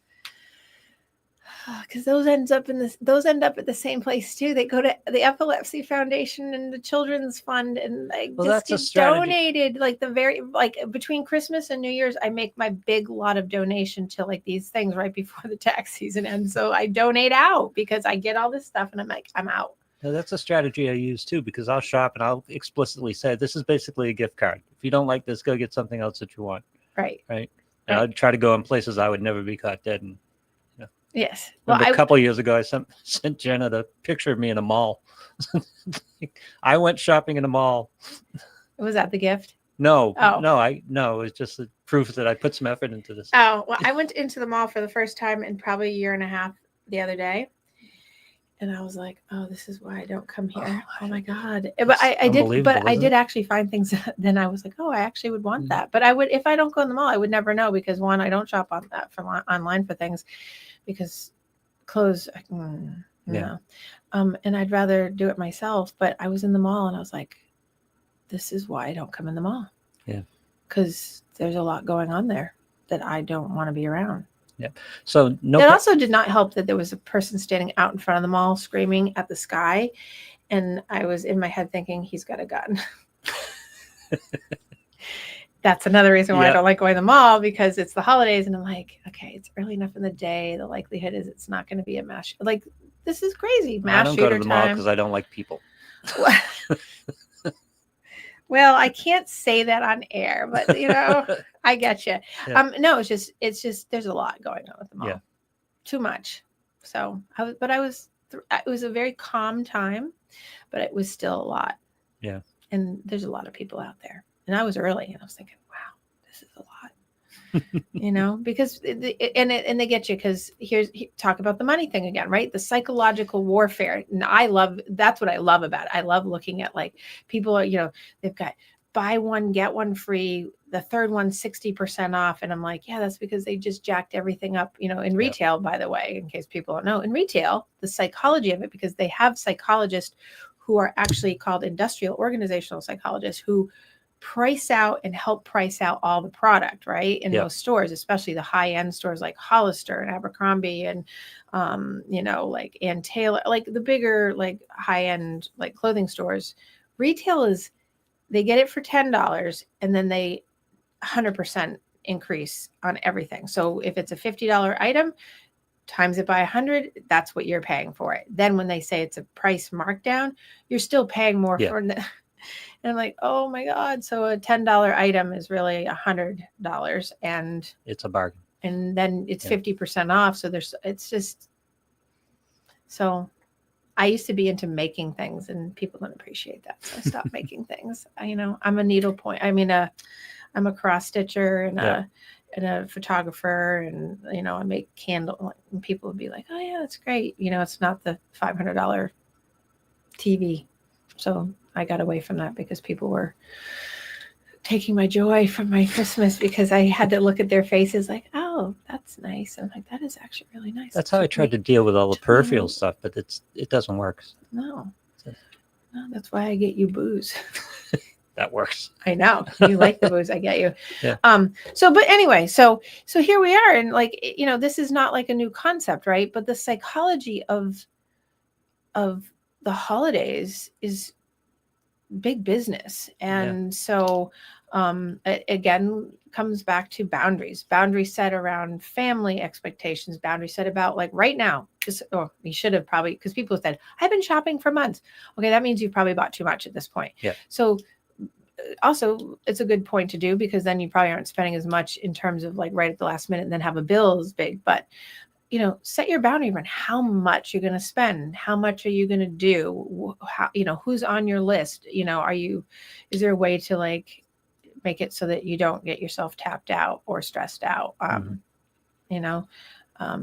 B: because those end up at the same place too. They go to the Epilepsy Foundation and the Children's Fund, and just get donated. Like between Christmas and New Year's, I make my big lot of donation to like these things right before the tax season ends. So I donate out, because I get all this stuff, and I'm like, I'm out.
A: Now, that's a strategy I use too, because I'll shop and I'll explicitly say, this is basically a gift card. If you don't like this, go get something else that you want.
B: Right.
A: And I'd try to go in places I would never be caught dead in.
B: Yes.
A: Well, a couple of years ago, I sent Jenna the picture of me in a mall. I went shopping in a mall.
B: Was that the gift?
A: No. It was just the proof that I put some effort into this.
B: Oh, well, I went into the mall for the first time in probably a year and a half the other day. And I was like, oh, this is why I don't come here. Oh my God. But
A: It's
B: I did,
A: unbelievable,
B: but I
A: isn't
B: did
A: it?
B: actually find things that then I was like, oh, I actually would want
A: Mm.
B: that. But I would, if I don't go in the mall, I would never know because one, I don't shop on that from online for things because clothes,
A: Yeah.
B: no. And I'd rather do it myself. But I was in the mall and I was like, this is why I don't come in the mall.
A: Yeah.
B: Because there's a lot going on there that I don't want to be around.
A: Yep. So no.
B: It also did not help that there was a person standing out in front of the mall screaming at the sky. And I was in my head thinking, he's got a gun. That's another reason why I don't like going to the mall because it's the holidays. And I'm like, okay, it's early enough in the day. The likelihood is it's not going to be a mass. Like, this is crazy.
A: I don't go to the mall because I don't like people.
B: Well, I can't say that on air, but I get you.
A: Yeah.
B: No, it's just there's a lot going on with the mall.
A: Yeah.
B: Too much. So it was a very calm time, but it was still a lot.
A: Yeah.
B: And there's a lot of people out there. And I was early and I was thinking, wow, this is a lot. Because and they get you because talk about the money thing again, right? The psychological warfare. And that's what I love about it. I love looking at like people are, they've got buy one, get one free, the third one 60% off. And I'm like, yeah, that's because they just jacked everything up, in retail, by the way, in case people don't know. In retail, the psychology of it, because they have psychologists who are actually called industrial organizational psychologists who price out and help price out all the product, right? In those stores, especially the high-end stores like Hollister and Abercrombie and, like Ann Taylor, like the bigger, like high-end, like clothing stores. Retail they get it for $10 and then they 100% increase on everything. So if it's a $50 item, times it by 100, that's what you're paying for it. Then when they say it's a price markdown, you're still paying more for it. And I'm like, oh my God. So a $10 item is really $100 and it's
A: a bargain.
B: And then it's 50% off. So so I used to be into making things and people don't appreciate that. So I stopped making things. I'm a needlepoint. I'm a cross stitcher and a photographer and, I make candle and people would be like, oh yeah, that's great. It's not the $500 TV. So I got away from that because people were taking my joy from my Christmas because I had to look at their faces like, oh, that's nice. I'm like, that is actually really nice.
A: That's how I tried to deal with all the peripheral stuff, but it doesn't work.
B: No, that's why I get you booze.
A: That works.
B: I know you like the booze. I get you.
A: Yeah.
B: But anyway, so here we are. And like, this is not like a new concept, right? But the psychology of the holidays is big business. And so it again comes back to boundaries set around family expectations, boundaries set about like right now, you should have probably, because people said, I've been shopping for months. Okay. That means you've probably bought too much at this point.
A: Yeah.
B: So also it's a good point to do because then you probably aren't spending as much in terms of like right at the last minute and then have a bill as big, but set your boundary around how much you're going to spend. How much are you going to do? How, who's on your list? Is there a way to like make it so that you don't get yourself tapped out or stressed out?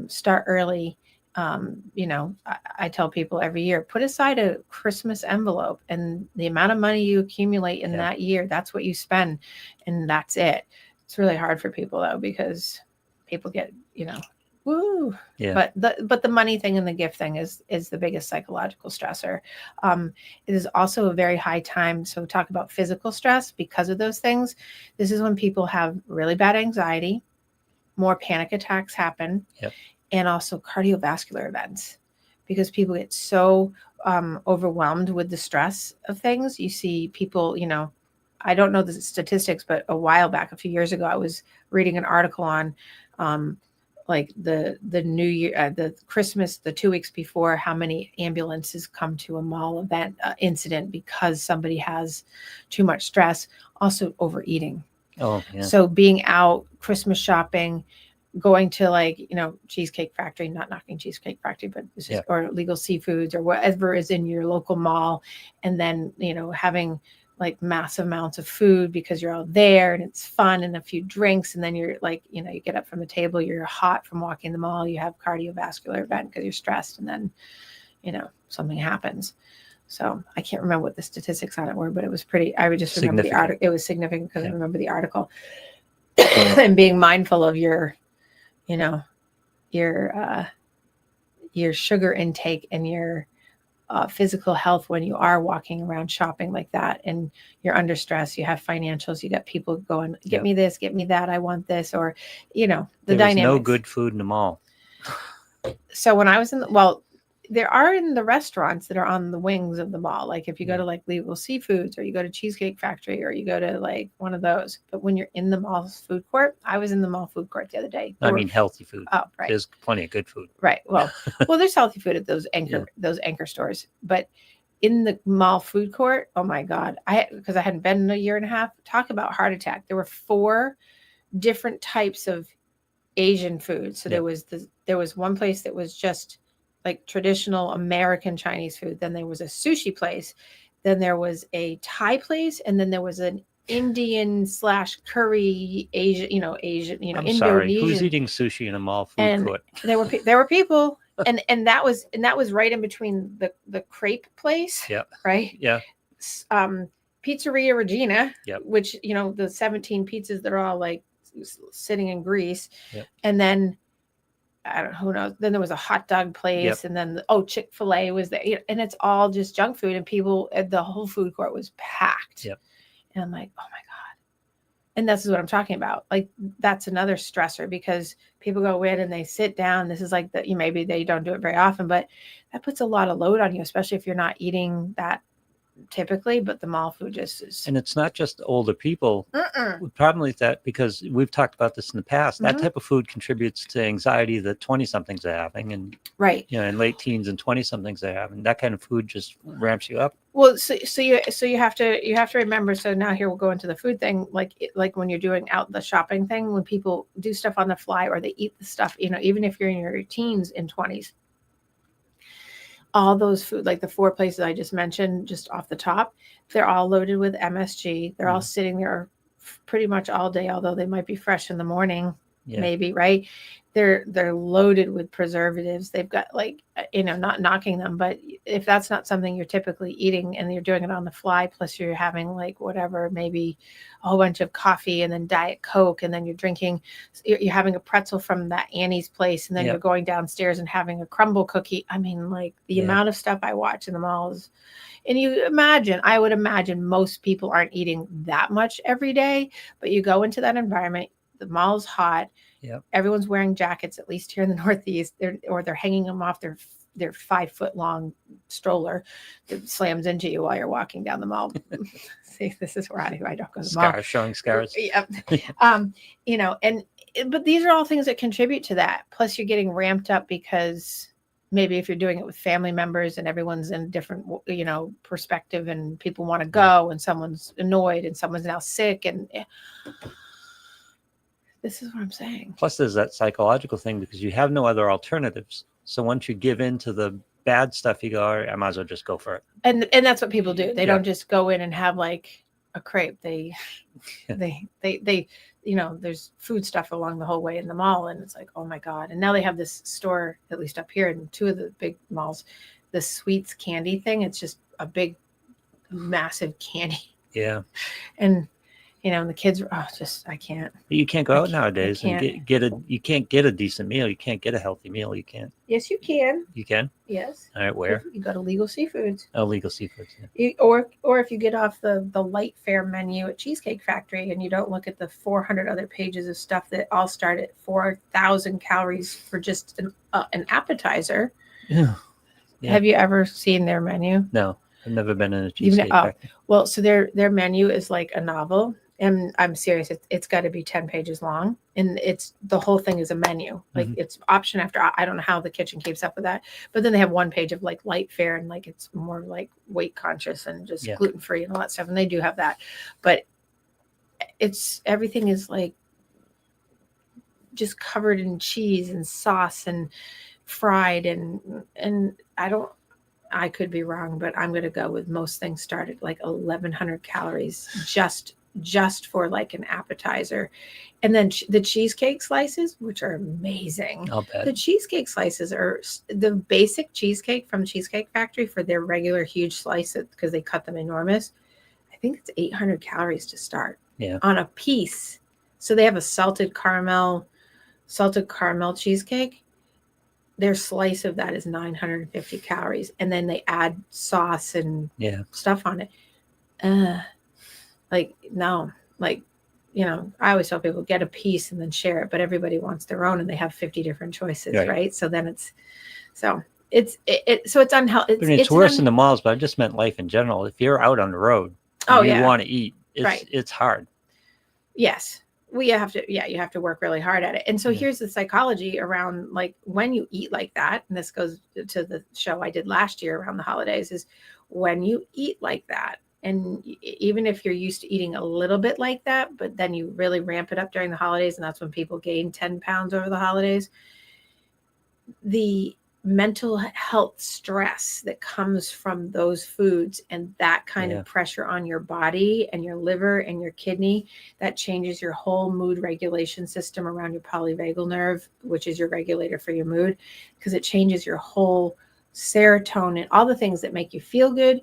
B: Start early. I tell people every year, put aside a Christmas envelope and the amount of money you accumulate in that year, that's what you spend. And that's it. It's really hard for people though, because people get, woo.
A: Yeah.
B: But the money thing and the gift thing is the biggest psychological stressor. It is also a very high time. So talk about physical stress because of those things. This is when people have really bad anxiety, more panic attacks happen, and also cardiovascular events because people get so overwhelmed with the stress of things. You see people, I don't know the statistics, but a while back, a few years ago, I was reading an article on like the New Year, the Christmas, the 2 weeks before, how many ambulances come to a mall event incident because somebody has too much stress. Also overeating.
A: Oh, yeah.
B: So being out Christmas shopping, going to like, Cheesecake Factory, not knocking Cheesecake Factory, but it's just, or Legal Seafoods or whatever is in your local mall. And then, having like massive amounts of food because you're all there and it's fun and a few drinks. And then you're like, you know, you get up from the table, you're hot from walking the mall, you have cardiovascular event because you're stressed. And then, you know, something happens. So I can't remember what the statistics on it were, but it was pretty, I would just remember the article. It was significant because I remember the article and being mindful of your, you know, your sugar intake and your physical health when you are walking around shopping like that and you're under stress, you have financials, you got people going, get me this, get me that, I want this, or, you know, the
A: there was
B: dynamics.
A: no good food in the mall.
B: So when I was well, there are in the restaurants that are on the wings of the mall. Like if you go to like Legal Seafoods or you go to Cheesecake Factory or you go to like one of those. But when you're in the mall's food court, I was in the mall food court the other day.
A: I mean, healthy food.
B: Oh, right.
A: There's plenty of good food.
B: Right. Well, there's healthy food at those anchor stores. But in the mall food court, oh my God, because I hadn't been in a year and a half. Talk about heart attack. There were 4 different types of Asian food. So there was one place that was just like traditional American Chinese food. Then there was a sushi place. Then there was a Thai place, and then there was an Indian / curry Asian, I'm Indonesian.
A: Sorry, who's eating sushi in a mall food court?
B: There were people, and that was right in between the crepe place.
A: Yep.
B: Right.
A: Yeah.
B: Pizzeria Regina.
A: Yep.
B: Which the 17 pizzas that are all like sitting in grease.
A: Yep.
B: And then I don't know, who knows. Then there was a hot dog place, and then Chick-fil-A was there, and it's all just junk food. And people, the whole food court was packed.
A: Yep.
B: And I'm like, oh my God. And this is what I'm talking about. Like that's another stressor because people go in and they sit down. This is like maybe they don't do it very often, but that puts a lot of load on you, especially if you're not eating that typically, but the mall food just is.
A: And it's not just older people. The problem with that, because we've talked about this in the past, that type of food contributes to anxiety that 20-somethings are having, and and late teens and 20-somethings are having. That kind of food just ramps you up.
B: Well, so you have to remember. So now here we'll go into the food thing. Like when you're doing out the shopping thing, when people do stuff on the fly or they eat the stuff, even if you're in your teens and 20s. All those food, like the 4 places I just mentioned, just off the top, they're all loaded with MSG. They're all sitting there pretty much all day, although they might be fresh in the morning, maybe, right? They're loaded with preservatives. They've got not knocking them, but if that's not something you're typically eating and you're doing it on the fly, plus you're having maybe a whole bunch of coffee and then Diet Coke, and then you're having a pretzel from that Annie's place, and then you're going downstairs and having a crumble cookie. I mean, like the amount of stuff I watch in the malls. And I would imagine most people aren't eating that much every day, but you go into that environment, the mall's hot.
A: Yep.
B: Everyone's wearing jackets, at least here in the Northeast. They're hanging them off their 5-foot-long stroller that slams into you while you're walking down the mall. See, this is where I don't go to the mall.
A: Showing scars.
B: Yep. But these are all things that contribute to that. Plus, you're getting ramped up because maybe if you're doing it with family members and everyone's in a different, perspective, and people want to go, and someone's annoyed, and someone's now sick, and. This is what I'm saying.
A: Plus, there's that psychological thing because you have no other alternatives. So once you give in to the bad stuff, you go, all right, I might as well just go for it.
B: And that's what people do. They don't just go in and have like a crepe. They there's food stuff along the whole way in the mall, and it's like, oh my God. And now they have this store, at least up here in 2 of the big malls, the sweets candy thing. It's just a big, massive candy.
A: Yeah.
B: And and the kids, I can't.
A: You can't go out nowadays and you can't get a decent meal. You can't get a healthy meal. You can't.
B: Yes, you can.
A: You can?
B: Yes.
A: All right, where?
B: You go to Legal Seafoods.
A: Oh, Legal Seafoods.
B: Yeah. Or if you get off the light fare menu at Cheesecake Factory and you don't look at the 400 other pages of stuff that all start at 4,000 calories for just an appetizer.
A: Yeah.
B: Have you ever seen their menu?
A: No, I've never been in a Cheesecake Factory.
B: Well, so their menu is like a novel. And I'm serious, it's got to be 10 pages long. And the whole thing is a menu. Like it's option after, I don't know how the kitchen keeps up with that. But then they have 1 page of like light fare, and like it's more like weight conscious and just gluten-free and all that stuff. And they do have that. But everything is like just covered in cheese and sauce and fried. And I could be wrong, but I'm going to go with most things start at like 1,100 calories just for like an appetizer. And then the cheesecake slices, which are amazing.
A: I'll bet.
B: The cheesecake slices are the basic cheesecake from Cheesecake Factory for their regular huge slice because they cut them enormous. I think it's 800 calories to start on a piece. So they have a salted caramel cheesecake. Their slice of that is 950 calories. And then they add sauce and stuff on it. Like, no, like, you know, I always tell people get a piece and then share it, but everybody wants their own and they have 50 different choices. Right. So then it's unhealthy.
A: It's worse in the malls, but I just meant life in general. If you're out on the road and you want to eat, it's hard.
B: Yes. Well, you have to work really hard at it. And so here's the psychology around like when you eat like that, and this goes to the show I did last year around the holidays, is when you eat like that, and even if you're used to eating a little bit like that, but then you really ramp it up during the holidays, and that's when people gain 10 pounds over the holidays, the mental health stress that comes from those foods and that kind of pressure on your body and your liver and your kidney, that changes your whole mood regulation system around your polyvagal nerve, which is your regulator for your mood, because it changes your whole serotonin, all the things that make you feel good,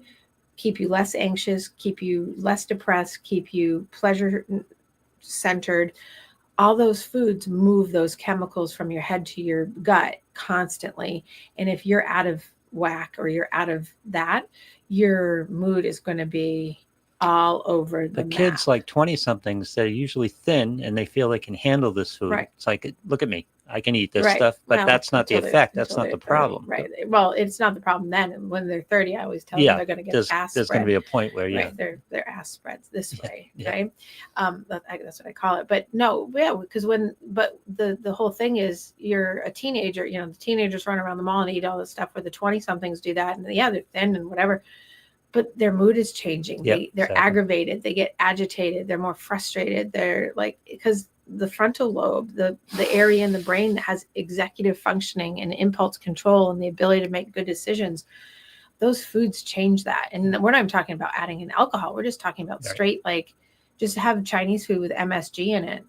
B: keep you less anxious, keep you less depressed, keep you pleasure centered. All those foods move those chemicals from your head to your gut constantly. And if you're out of whack or you're out of that, your mood is going to be all over the map.
A: Kids like 20-somethings, they're usually thin and they feel they can handle this food.
B: Right.
A: It's like, look at me. I can eat this stuff, but that's not the effect. That's not the problem.
B: Right. Well, it's not the problem then. When they're 30, I always tell them they're going to get ass
A: There's going to be a point where,
B: their ass spreads this way. Right. That's what I call it. But no, because the whole thing is you're a teenager, you know, the teenagers run around the mall and eat all this stuff, where the 20-somethings do that. And they're thin and whatever. But their mood is changing. They're aggravated. They get agitated. They're more frustrated. They're like, because the frontal lobe, the area in the brain that has executive functioning and impulse control and the ability to make good decisions, those foods change that. And we're not even talking about adding in alcohol. We're just talking about straight, like, just have Chinese food with MSG in it.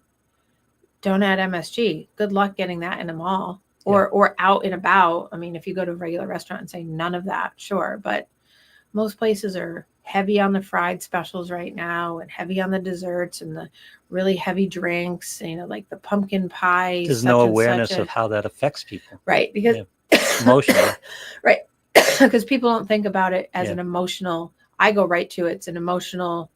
B: Don't add MSG. Good luck getting that in a mall or out and about. I mean, if you go to a regular restaurant and say none of that, sure. But most places are heavy on the fried specials right now and heavy on the desserts and the really heavy drinks, you know, like the pumpkin pie.
A: There's no awareness of how that affects people.
B: Right. Because
A: emotionally.
B: Right. Because people don't think about it as an emotional, I go right to it. It's an emotional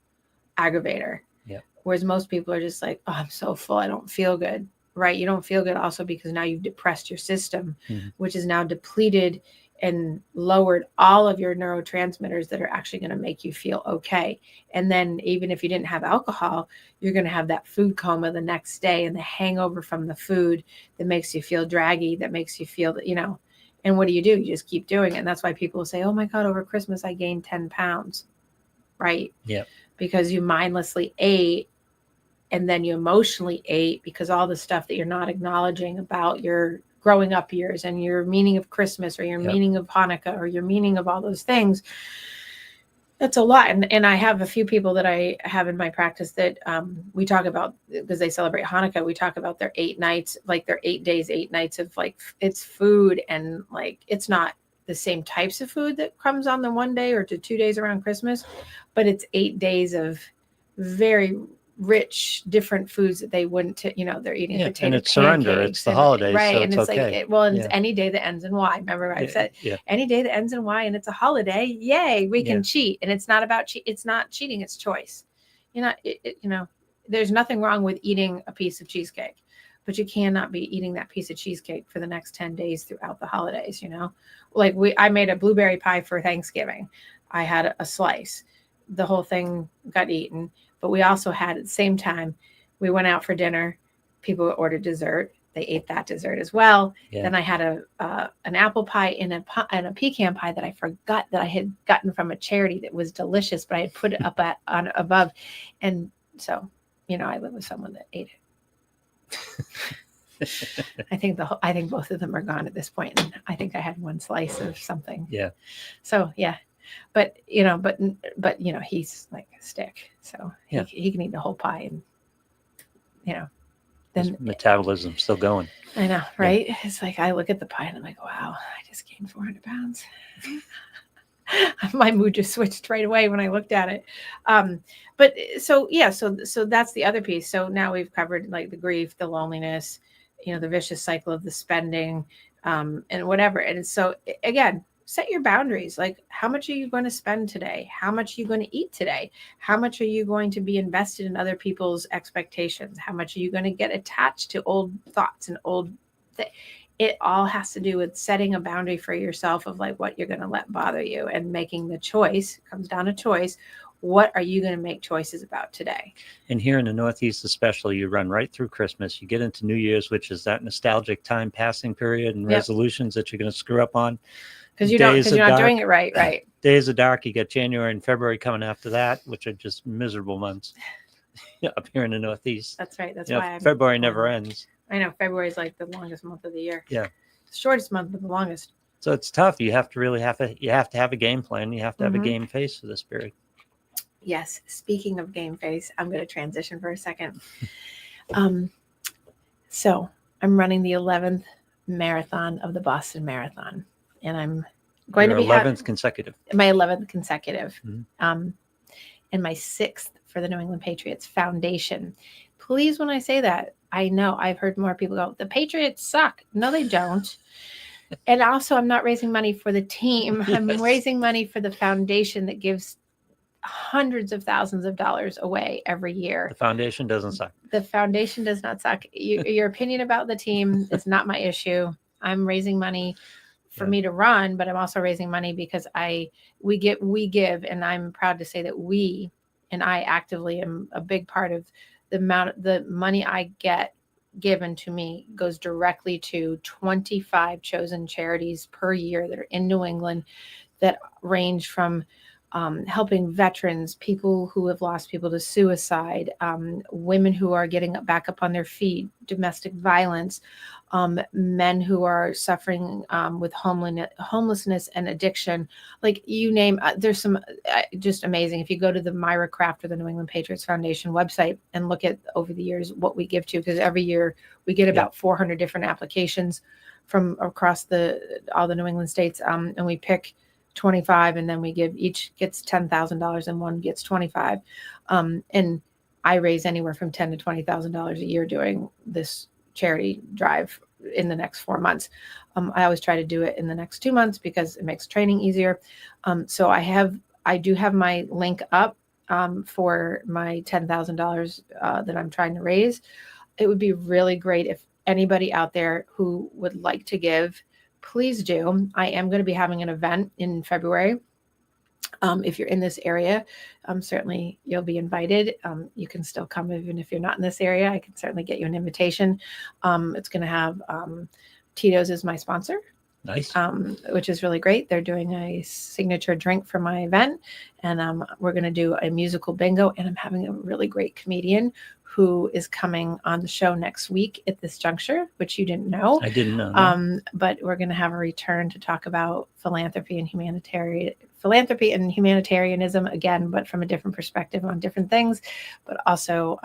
B: aggravator. Yeah. Whereas most people are just like, oh, I'm so full. I don't feel good. Right. You don't feel good also because now you've depressed your system, which is now depleted and lowered all of your neurotransmitters that are actually going to make you feel okay. And then even if you didn't have alcohol, you're going to have that food coma the next day and the hangover from the food that makes you feel draggy, that makes you feel that, you know, and what do? You just keep doing it. And that's why people say, oh my God, over Christmas, I gained 10 pounds. Right. Yeah. Because you mindlessly ate and then you emotionally ate because all the stuff that you're not acknowledging about your growing up years and your meaning of Christmas or your meaning of Hanukkah or your meaning of all those things. That's a lot. And I have a few people that I have in my practice that we talk about, because they celebrate Hanukkah, we talk about their 8 nights, like their 8 days, 8 nights of like, it's food. And like, it's not the same types of food that comes on the one day or to 2 days around Christmas, but it's 8 days of very rich, different foods that they wouldn't, you know, they're eating potato
A: and it's surrender. It's the holidays,
B: right?
A: So
B: and it's
A: okay.
B: like, it's any day that ends in Y. Remember, I've said any day that ends in Y, and it's a holiday. Yay, we can cheat, and it's not about it's not cheating. It's choice. You're not, you know, there's nothing wrong with eating a piece of cheesecake, but you cannot be eating that piece of cheesecake for the next 10 days throughout the holidays. You know, like I made a blueberry pie for Thanksgiving. I had a slice. The whole thing got eaten. But we also had, at the same time, we went out for dinner. People ordered dessert. They ate that dessert as well. Yeah. Then I had an apple pie and a pecan pie that I forgot that I had gotten from a charity that was delicious, but I had put it up on above. And so, you know, I live with someone that ate it. I think both of them are gone at this point, and I think I had one slice of something.
A: Yeah.
B: So yeah, but he's like a stick, so he can eat the whole pie, and
A: His
B: then
A: metabolism's still going.
B: I know, right? Yeah. It's like I look at the pie and I'm like, wow, I just gained 400 pounds. My mood just switched right away when I looked at it. But so that's the other piece. So now we've covered like the grief, the loneliness, the vicious cycle of the spending, and whatever. And so again, set your boundaries. Like, how much are you going to spend today? How much are you going to eat today? How much are you going to be invested in other people's expectations? How much are you going to get attached to old thoughts and old it all has to do with setting a boundary for yourself of like what you're going to let bother you, and making the choice. It comes down to choice. What are you going to make choices about today?
A: And here in the Northeast especially, you run right through Christmas. You get into New Year's, which is that nostalgic time passing period, and resolutions that you're going to screw up on.
B: Because you're not doing it right.
A: Days of dark. You get January and February coming after that, which are just miserable months up here in the Northeast.
B: That's right. That's why
A: February never ends.
B: I know February is like the longest month of the year.
A: Yeah,
B: the shortest month, but the longest.
A: So it's tough. You have to really have to have a game plan. You have to have a game face for this period.
B: Yes. Speaking of game face, I'm going to transition for a second. So I'm running the 11th marathon of the Boston Marathon, and I'm going to be
A: 11th consecutive.
B: My 11th consecutive,
A: mm-hmm.
B: And my 6th for the New England Patriots Foundation. Please, when I say that, I know I've heard more people go, the Patriots suck. No, they don't. And also, I'm not raising money for the team. Yes. I'm raising money for the foundation that gives hundreds of thousands of dollars away every year.
A: The foundation doesn't suck.
B: The foundation does not suck. Your opinion about the team is not my issue. I'm raising money for me to run, but I'm also raising money because we give, and I'm proud to say that I actively am a big part of the money I get given to me goes directly to 25 chosen charities per year that are in New England that range from helping veterans, people who have lost people to suicide, women who are getting back up on their feet, domestic violence, men who are suffering with homelessness and addiction. Like you name, there's some just amazing. If you go to the Myra Craft or the New England Patriots Foundation website and look at over the years what we give to, because every year we get about 400 different applications from across all the New England states, and we pick 25, and then we give, each gets $10,000 and one gets 25. And I raise anywhere from $10,000 to $20,000 a year doing this charity drive in the next 4 months. I always try to do it in the next 2 months because it makes training easier. So I do have my link up for my $10,000 that I'm trying to raise. It would be really great if anybody out there who would like to give, please do. I am going to be having an event in February. If you're in this area, certainly you'll be invited. You can still come even if you're not in this area. I can certainly get you an invitation. It's going to have Tito's as my sponsor.
A: Nice.
B: Which is really great. They're doing a signature drink for my event, and we're going to do a musical bingo, and I'm having a really great comedian who is coming on the show next week at this juncture, which you didn't know.
A: I didn't know. No.
B: But we're going to have a return to talk about philanthropy and humanitarianism again, but from a different perspective on different things. But also,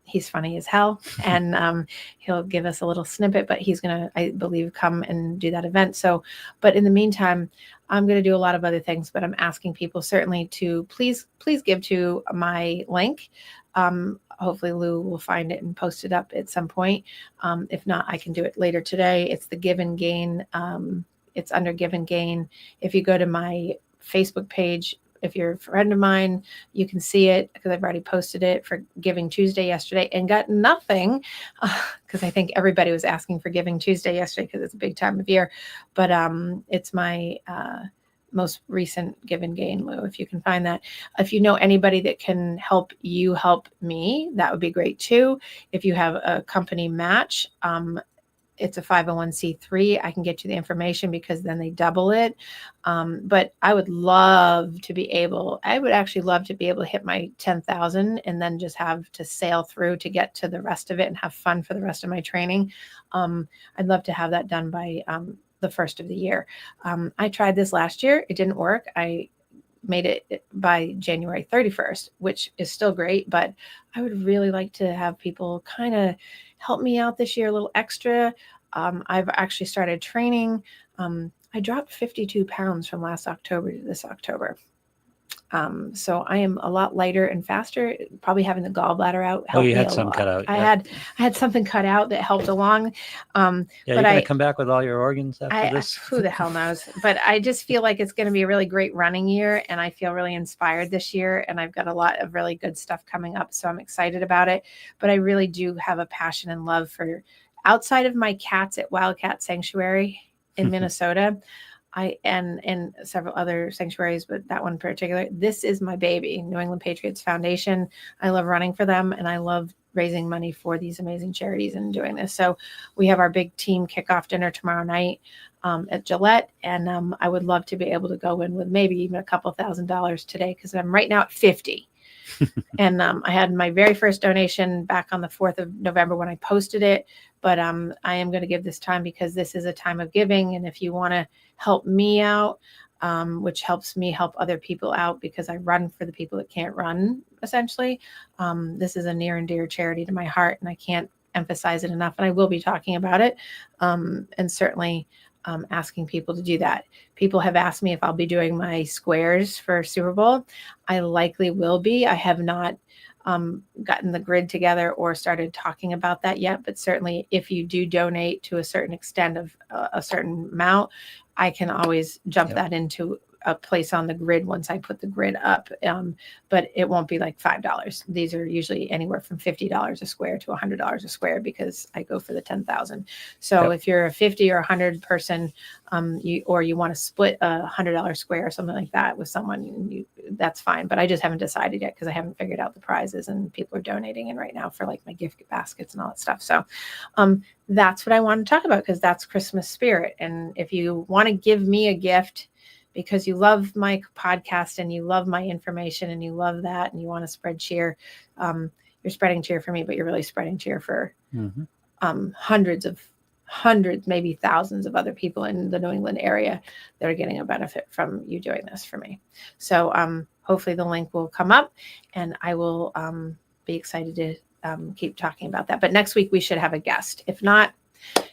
B: he's funny as hell, and he'll give us a little snippet. But he's going to, I believe, come and do that event. So, but in the meantime, I'm going to do a lot of other things. But I'm asking people certainly to please give to my link. Hopefully Lou will find it and post it up at some point. If not, I can do it later today. It's the Give and Gain. It's under Give and Gain. If you go to my Facebook page, if you're a friend of mine, you can see it because I've already posted it for Giving Tuesday yesterday and got nothing because I think everybody was asking for Giving Tuesday yesterday because it's a big time of year. But it's my most recent Give and Gain, Lou, if you can find that. If you know anybody that can help you help me, that would be great too. If you have a company match, it's a 501c3. I can get you the information because then they double it. But I would actually love to be able to hit my 10,000 and then just have to sail through to get to the rest of it and have fun for the rest of my training. I'd love to have that done by the first of the year. I tried this last year. It didn't work. I made it by January 31st, which is still great, but I would really like to have people kind of help me out this year a little extra. I've actually started training. I dropped 52 pounds from last October to this October. So I am a lot lighter and faster. Probably having the gallbladder out helped me
A: you had
B: a
A: some
B: lot.
A: cut out.
B: I had something cut out that helped along.
A: Yeah, you're going to come back with all your organs after this?
B: Who the hell knows? But I just feel like it's going to be a really great running year, and I feel really inspired this year, and I've got a lot of really good stuff coming up, so I'm excited about it. But I really do have a passion and love for, outside of my cats at Wildcat Sanctuary in Minnesota, and several other sanctuaries, but that one in particular, this is my baby, New England Patriots Foundation. I love running for them, and I love raising money for these amazing charities and doing this. So we have our big team kickoff dinner tomorrow night at Gillette, and I would love to be able to go in with maybe even a couple $1,000s today, because I'm right now at 50. And I had my very first donation back on the 4th of November when I posted it. But I am going to give this time because this is a time of giving. And if you want to help me out, which helps me help other people out, because I run for the people that can't run, essentially. This is a near and dear charity to my heart, and I can't emphasize it enough. And I will be talking about it, and certainly asking people to do that. People have asked me if I'll be doing my squares for Super Bowl. I likely will be. I have not gotten the grid together or started talking about that yet, but certainly if you do donate to a certain extent of a certain amount, I can always jump that into a place on the grid once I put the grid up. But it won't be like $5. These are usually anywhere from $50 a square to $100 a square, because I go for the 10,000. So if you're a 50 or 100 person, you want to split a $100 square or something like that with someone, that's fine. But I just haven't decided yet, because I haven't figured out the prizes, and people are donating in right now for like my gift baskets and all that stuff. So that's what I want to talk about, because that's Christmas spirit. And if you want to give me a gift because you love my podcast and you love my information and you love that and you want to spread cheer, you're spreading cheer for me, but you're really spreading cheer for hundreds, maybe thousands of other people in the New England area that are getting a benefit from you doing this for me. So hopefully the link will come up, and I will be excited to keep talking about that. But next week we should have a guest. If not,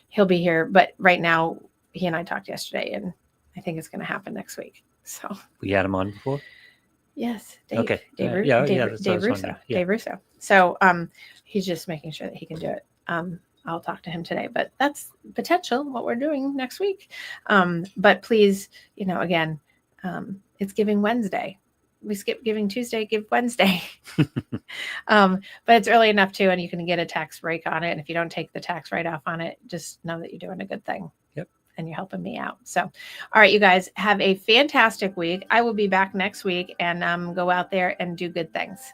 B: he'll be here. But right now, he and I talked yesterday, and I think it's going to happen next week. So
A: we had him on before.
B: Yes, Dave.
A: Okay.
B: Dave Russo.
A: Yeah.
B: Dave Russo. So he's just making sure that he can do it. I'll talk to him today, but that's potential what we're doing next week. But please, again, it's Giving Wednesday. We skip Giving Tuesday, give Wednesday. But it's early enough too, and you can get a tax break on it. And if you don't take the tax write-off on it, just know that you're doing a good thing.
A: Yep.
B: And you're helping me out. So, all right, you guys have a fantastic week. I will be back next week, and go out there and do good things.